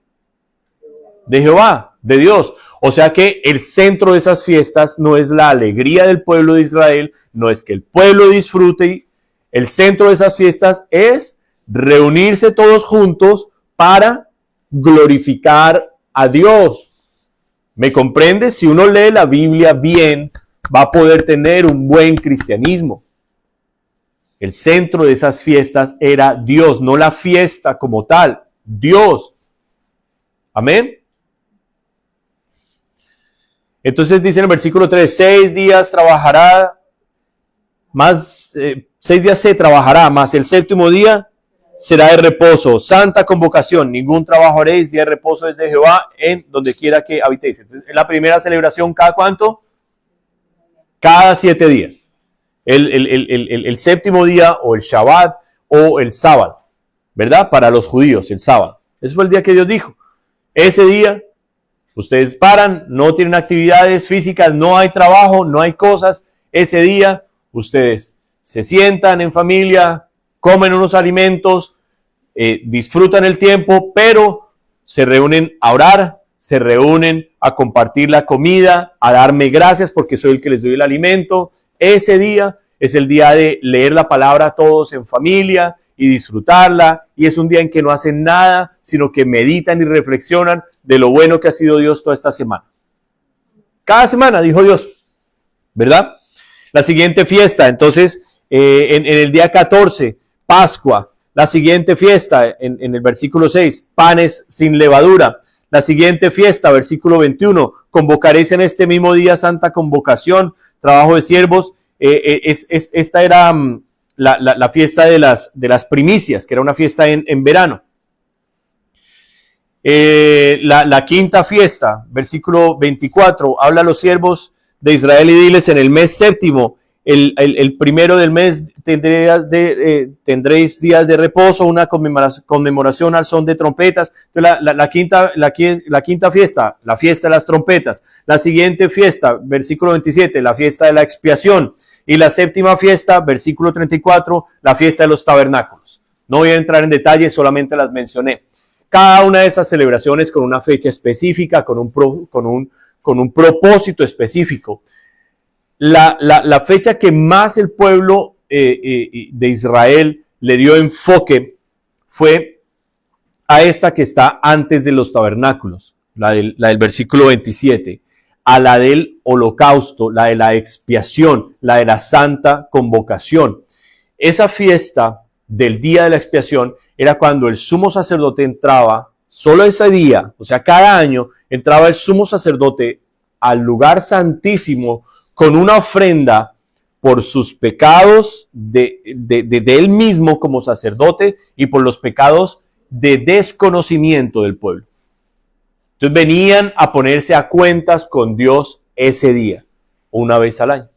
De Jehová, de Dios. O sea que el centro de esas fiestas no es la alegría del pueblo de Israel, no es que el pueblo disfrute. El centro de esas fiestas es reunirse todos juntos para glorificar a Dios. ¿Me comprende? Si uno lee la Biblia bien, va a poder tener un buen cristianismo. El centro de esas fiestas era Dios, no la fiesta como tal, Dios. Amén. Entonces dice en el versículo 3, 6 días trabajará, más 6 días se trabajará, más el séptimo día será de reposo, santa convocación, ningún trabajo haréis, día de reposo es de Jehová en donde quiera que habitéis. Entonces, la primera celebración, ¿cada cuánto? Cada 7 días. El séptimo día o el Shabbat o el sábado, ¿verdad? Para los judíos, el sábado. Ese fue el día que Dios dijo. Ese día ustedes paran, no tienen actividades físicas, no hay trabajo, no hay cosas. Ese día ustedes se sientan en familia, comen unos alimentos, disfrutan el tiempo, pero se reúnen a orar, se reúnen a compartir la comida, a darme gracias porque soy el que les doy el alimento. Ese día es el día de leer la palabra todos en familia y disfrutarla, y es un día en que no hacen nada, sino que meditan y reflexionan de lo bueno que ha sido Dios toda esta semana. Cada semana, dijo Dios, ¿verdad? La siguiente fiesta, entonces, en el día 14, Pascua. La siguiente fiesta, en el versículo 6, panes sin levadura. La siguiente fiesta, versículo 21, convocaréis en este mismo día santa convocación, trabajo de siervos. Esta era la fiesta de las primicias, que era una fiesta en verano. La quinta fiesta, versículo 24, habla a los siervos de Israel y diles, en el mes séptimo, el primero del mes tendréis días de reposo, una conmemoración al son de trompetas. Entonces, la quinta fiesta, la fiesta de las trompetas. La siguiente fiesta, versículo 27, la fiesta de la expiación. Y la séptima fiesta, versículo 34, la fiesta de los tabernáculos. No voy a entrar en detalle, solamente las mencioné. Cada una de esas celebraciones con una fecha específica, con un propósito específico. La fecha que más el pueblo de Israel le dio enfoque fue a esta que está antes de los tabernáculos, la del versículo 27, a la del holocausto, la de la expiación, la de la santa convocación. Esa fiesta del día de la expiación era cuando el sumo sacerdote entraba, solo ese día, o sea, cada año, entraba el sumo sacerdote al lugar santísimo con una ofrenda por sus pecados de él mismo como sacerdote y por los pecados de desconocimiento del pueblo. Entonces venían a ponerse a cuentas con Dios ese día, una vez al año.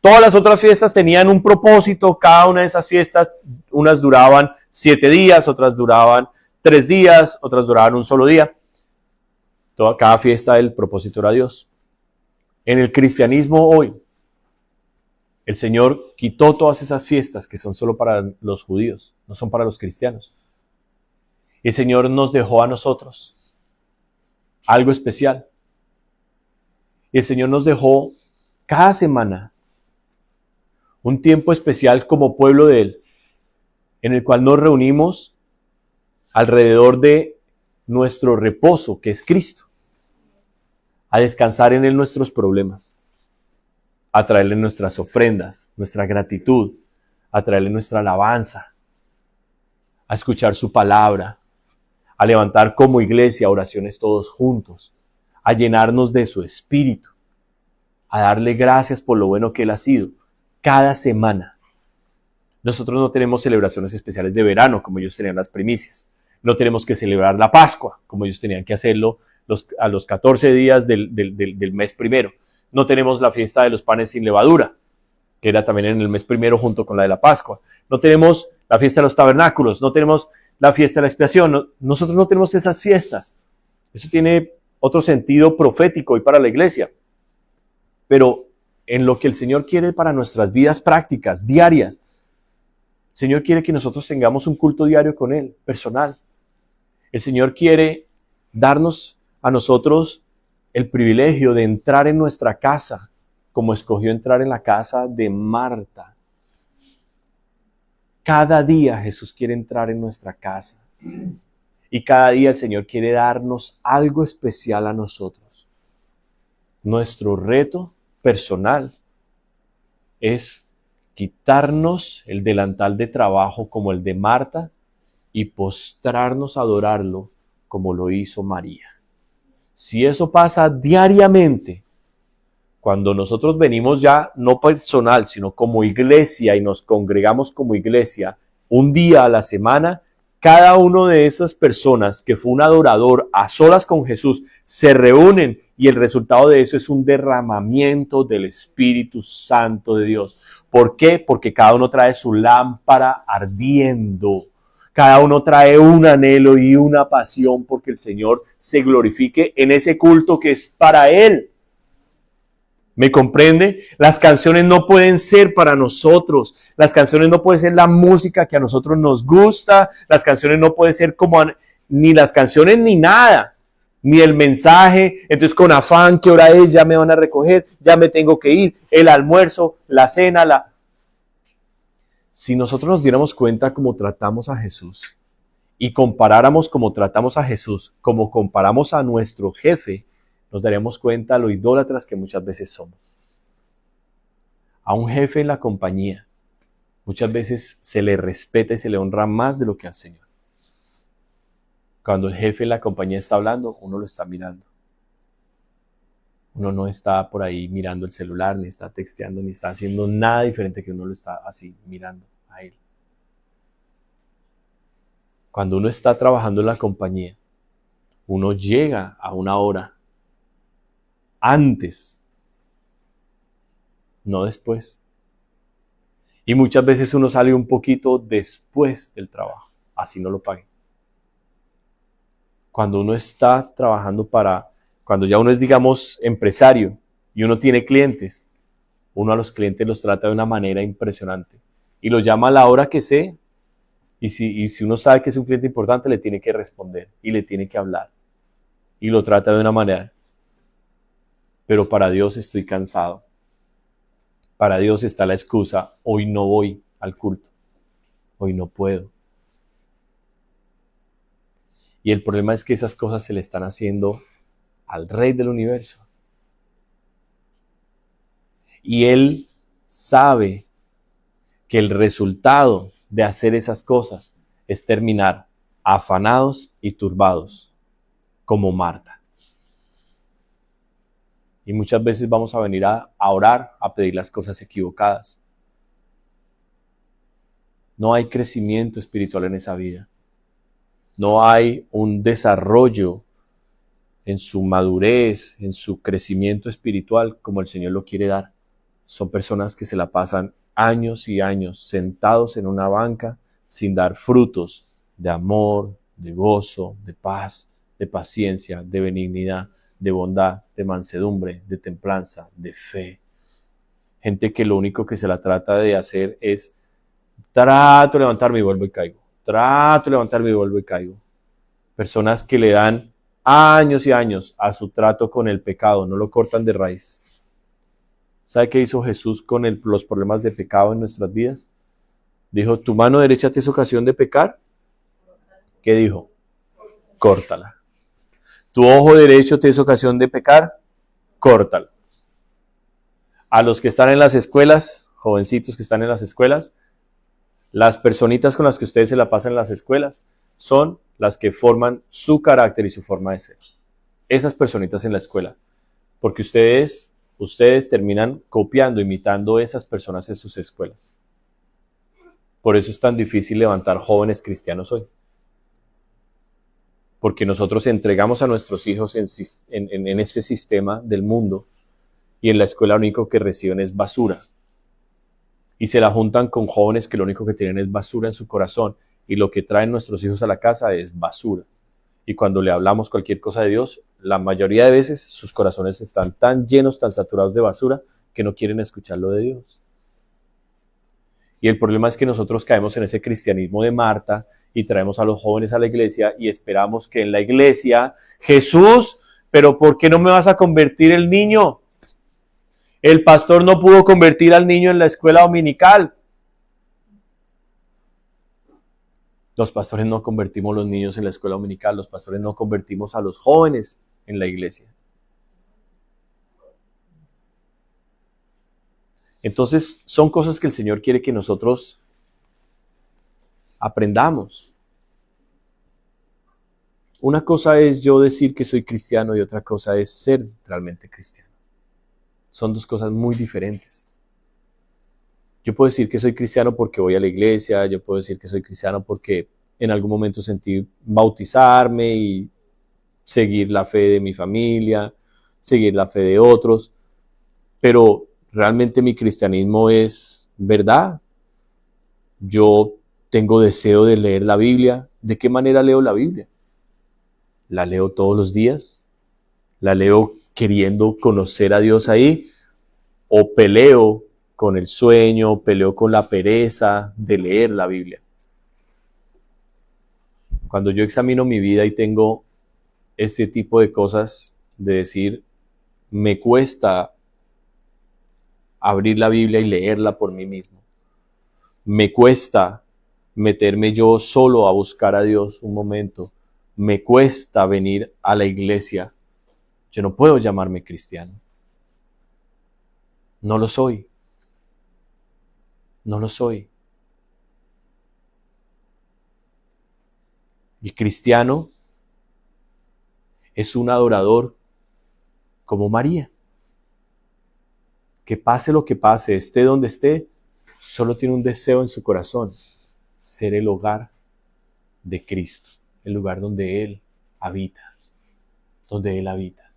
Todas las otras fiestas tenían un propósito, cada una de esas fiestas, unas duraban 7 días, otras duraban 3 días, otras duraban un solo día. Cada fiesta el propósito era Dios. En el cristianismo hoy, el Señor quitó todas esas fiestas que son solo para los judíos, no son para los cristianos. Y el Señor nos dejó a nosotros algo especial. Y el Señor nos dejó cada semana un tiempo especial como pueblo de Él, en el cual nos reunimos alrededor de nuestro reposo, que es Cristo, a descansar en Él nuestros problemas, a traerle nuestras ofrendas, nuestra gratitud, a traerle nuestra alabanza, a escuchar su palabra, a levantar como iglesia oraciones todos juntos, a llenarnos de su espíritu, a darle gracias por lo bueno que Él ha sido cada semana. Nosotros no tenemos celebraciones especiales de verano como ellos tenían las primicias. No tenemos que celebrar la Pascua como ellos tenían que hacerlo a los 14 días del mes primero. No tenemos la fiesta de los panes sin levadura, que era también en el mes primero junto con la de la Pascua. no tenemos la fiesta de los tabernáculos, no tenemos la fiesta de la expiación, nosotros no tenemos esas fiestas. Eso tiene otro sentido profético y para la iglesia. Pero en lo que el Señor quiere para nuestras vidas prácticas, diarias, el Señor quiere que nosotros tengamos un culto diario con Él, personal. El Señor quiere darnos a nosotros el privilegio de entrar en nuestra casa, como escogió entrar en la casa de Marta. Cada día Jesús quiere entrar en nuestra casa. Y cada día el Señor quiere darnos algo especial a nosotros. Nuestro reto personal es quitarnos el delantal de trabajo como el de Marta y postrarnos a adorarlo como lo hizo María. Si eso pasa diariamente, cuando nosotros venimos ya no personal, sino como iglesia y nos congregamos como iglesia un día a la semana, cada uno de esas personas que fue un adorador a solas con Jesús se reúnen y el resultado de eso es un derramamiento del Espíritu Santo de Dios. ¿Por qué? Porque cada uno trae su lámpara ardiendo. Cada uno trae un anhelo y una pasión porque el Señor se glorifique en ese culto que es para Él. ¿Me comprende? Las canciones no pueden ser para nosotros. Las canciones no pueden ser la música que a nosotros nos gusta. Las canciones no pueden ser como ni las canciones ni nada. Ni el mensaje. Entonces con afán, ¿qué hora es? Ya me van a recoger. Ya me tengo que ir. El almuerzo, la cena, Si nosotros nos diéramos cuenta cómo tratamos a Jesús y comparáramos cómo tratamos a Jesús, como comparamos a nuestro jefe, nos daríamos cuenta lo idólatras que muchas veces somos. A un jefe en la compañía, muchas veces se le respeta y se le honra más de lo que al Señor. Cuando el jefe en la compañía está hablando, uno lo está mirando. Uno no está por ahí mirando el celular, ni está texteando, ni está haciendo nada diferente que uno lo está así mirando a él. Cuando uno está trabajando en la compañía, uno llega a una hora antes, no después. Y muchas veces uno sale un poquito después del trabajo, así no lo paguen. Cuando uno está trabajando cuando ya uno es, digamos, empresario y uno tiene clientes, uno a los clientes los trata de una manera impresionante. Y lo llama a la hora que sea. Y si uno sabe que es un cliente importante, le tiene que responder y le tiene que hablar. Y lo trata de una manera. Pero para Dios estoy cansado. Para Dios está la excusa, hoy no voy al culto. Hoy no puedo. Y el problema es que esas cosas se le están haciendo al Rey del universo. Y Él sabe que el resultado de hacer esas cosas es terminar afanados y turbados, como Marta. Y muchas veces vamos a venir a orar, a pedir las cosas equivocadas. No hay crecimiento espiritual en esa vida. No hay un desarrollo en su madurez, en su crecimiento espiritual como el Señor lo quiere dar. Son personas que se la pasan años y años sentados en una banca sin dar frutos de amor, de gozo, de paz, de paciencia, de benignidad, de bondad, de mansedumbre, de templanza, de fe. Gente que lo único que se la trata de hacer es trato de levantarme y vuelvo y caigo. Trato de levantarme y vuelvo y caigo. Personas que le dan años y años a su trato con el pecado, no lo cortan de raíz. ¿Sabe qué hizo Jesús con los problemas de pecado en nuestras vidas? Dijo, ¿tu mano derecha te es ocasión de pecar? ¿Qué dijo? Córtala. ¿Tu ojo derecho te es ocasión de pecar? Córtalo. A los que están en las escuelas, jovencitos que están en las escuelas, las personitas con las que ustedes se la pasan en las escuelas son las que forman su carácter y su forma de ser. Esas personitas en la escuela. Porque ustedes terminan copiando, imitando esas personas en sus escuelas. Por eso es tan difícil levantar jóvenes cristianos hoy. Porque nosotros entregamos a nuestros hijos en este sistema del mundo y en la escuela lo único que reciben es basura. y se la juntan con jóvenes que lo único que tienen es basura en su corazón y lo que traen nuestros hijos a la casa es basura. Y cuando le hablamos cualquier cosa de Dios, la mayoría de veces sus corazones están tan llenos, tan saturados de basura que no quieren escuchar lo de Dios. Y el problema es que nosotros caemos en ese cristianismo de Marta y traemos a los jóvenes a la iglesia y esperamos que en la iglesia, Jesús, pero ¿por qué no me vas a convertir el niño? El pastor no pudo convertir al niño en la escuela dominical. Los pastores no convertimos a los niños en la escuela dominical, los pastores no convertimos a los jóvenes en la iglesia. Entonces, son cosas que el Señor quiere que nosotros aprendamos. Una cosa es yo decir que soy cristiano y otra cosa es ser realmente cristiano. Son dos cosas muy diferentes. Yo puedo decir que soy cristiano porque voy a la iglesia, yo puedo decir que soy cristiano porque en algún momento sentí bautizarme y seguir la fe de mi familia, seguir la fe de otros, pero realmente mi cristianismo es verdad. Yo tengo deseo de leer la Biblia. ¿De qué manera leo la Biblia? ¿La leo todos los días? ¿La leo queriendo conocer a Dios ahí? ¿O peleo con el sueño, peleo con la pereza de leer la Biblia? Cuando yo examino mi vida y tengo este tipo de cosas, de decir, me cuesta abrir la Biblia y leerla por mí mismo. Me cuesta meterme yo solo a buscar a Dios un momento. Me cuesta venir a la iglesia. Yo no puedo llamarme cristiano. No lo soy. No lo soy. El cristiano es un adorador como María. Que pase lo que pase, esté donde esté, solo tiene un deseo en su corazón: ser el hogar de Cristo, el lugar donde Él habita, donde Él habita.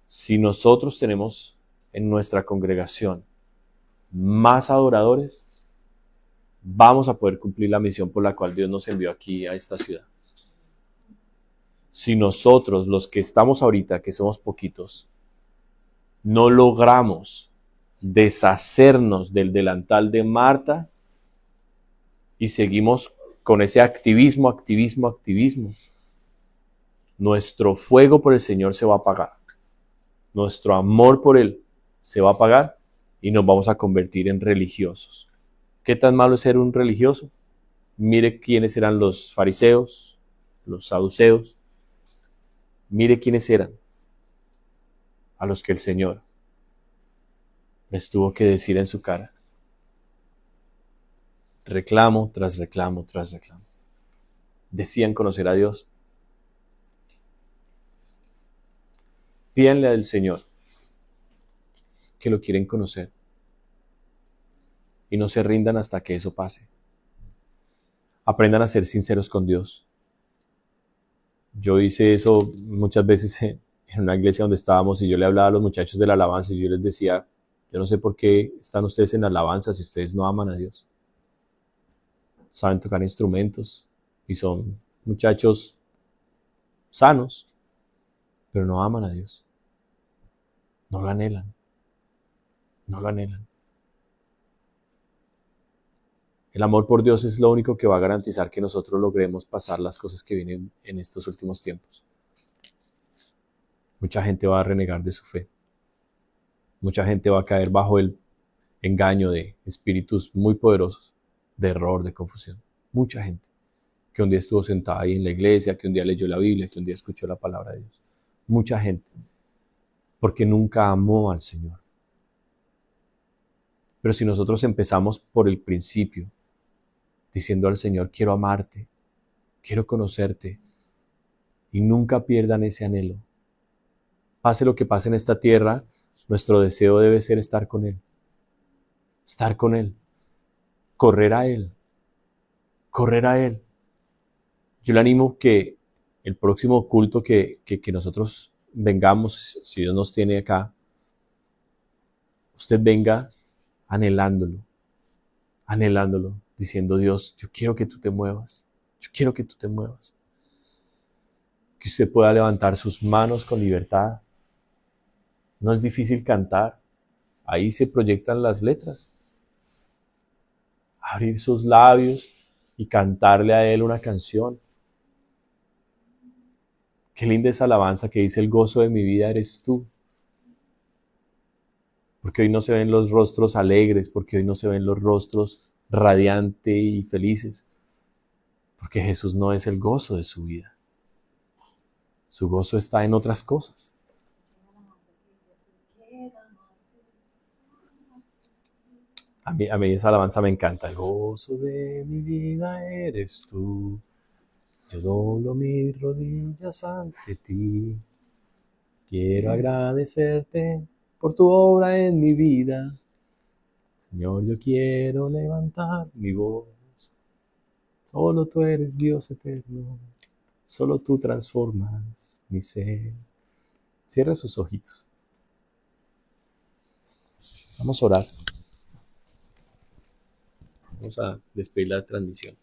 Si nosotros tenemos en nuestra congregación más adoradores, vamos a poder cumplir la misión por la cual Dios nos envió aquí a esta ciudad. Si nosotros, los que estamos ahorita, que somos poquitos, no logramos deshacernos del delantal de Marta y seguimos con ese activismo, nuestro fuego por el Señor se va a apagar. Nuestro amor por Él se va a apagar y nos vamos a convertir en religiosos. ¿Qué tan malo es ser un religioso? Mire quiénes eran los fariseos, los saduceos. Mire quiénes eran a los que el Señor les tuvo que decir en su cara. Reclamo tras reclamo tras reclamo. Decían conocer a Dios. Pídanle al Señor que lo quieren conocer y no se rindan hasta que eso pase. Aprendan a ser sinceros con Dios. Yo hice eso muchas veces en una iglesia donde estábamos y yo le hablaba a los muchachos de la alabanza y yo les decía, yo no sé por qué están ustedes en la alabanza si ustedes no aman a Dios. Saben tocar instrumentos y son muchachos sanos, pero no aman a Dios. No lo anhelan. No lo anhelan. El amor por Dios es lo único que va a garantizar que nosotros logremos pasar las cosas que vienen en estos últimos tiempos. Mucha gente va a renegar de su fe. Mucha gente va a caer bajo el engaño de espíritus muy poderosos, de error, de confusión. Mucha gente que un día estuvo sentada ahí en la iglesia, que un día leyó la Biblia, que un día escuchó la palabra de Dios. Mucha gente, porque nunca amó al Señor. Pero si nosotros empezamos por el principio, diciendo al Señor, quiero amarte, quiero conocerte, y nunca pierdan ese anhelo. Pase lo que pase en esta tierra, nuestro deseo debe ser estar con Él. Estar con Él. Correr a Él. Correr a Él. Yo le animo que el próximo culto que nosotros vengamos, si Dios nos tiene acá, usted venga anhelándolo, anhelándolo, diciendo: Dios, yo quiero que tú te muevas, yo quiero que tú te muevas. Que usted pueda levantar sus manos con libertad. No es difícil cantar, ahí se proyectan las letras. Abrir sus labios y cantarle a Él una canción. Qué linda esa alabanza que dice: el gozo de mi vida eres tú. Porque hoy no se ven los rostros alegres, porque hoy no se ven los rostros radiantes y felices, porque Jesús no es el gozo de su vida. Su gozo está en otras cosas. A mí esa alabanza me encanta. El gozo de mi vida eres tú. Yo doblo mis rodillas ante ti. Quiero agradecerte por tu obra en mi vida. Señor, yo quiero levantar mi voz. Solo tú eres Dios eterno. Solo tú transformas mi ser. Cierra sus ojitos. Vamos a orar. Vamos a despedir la transmisión.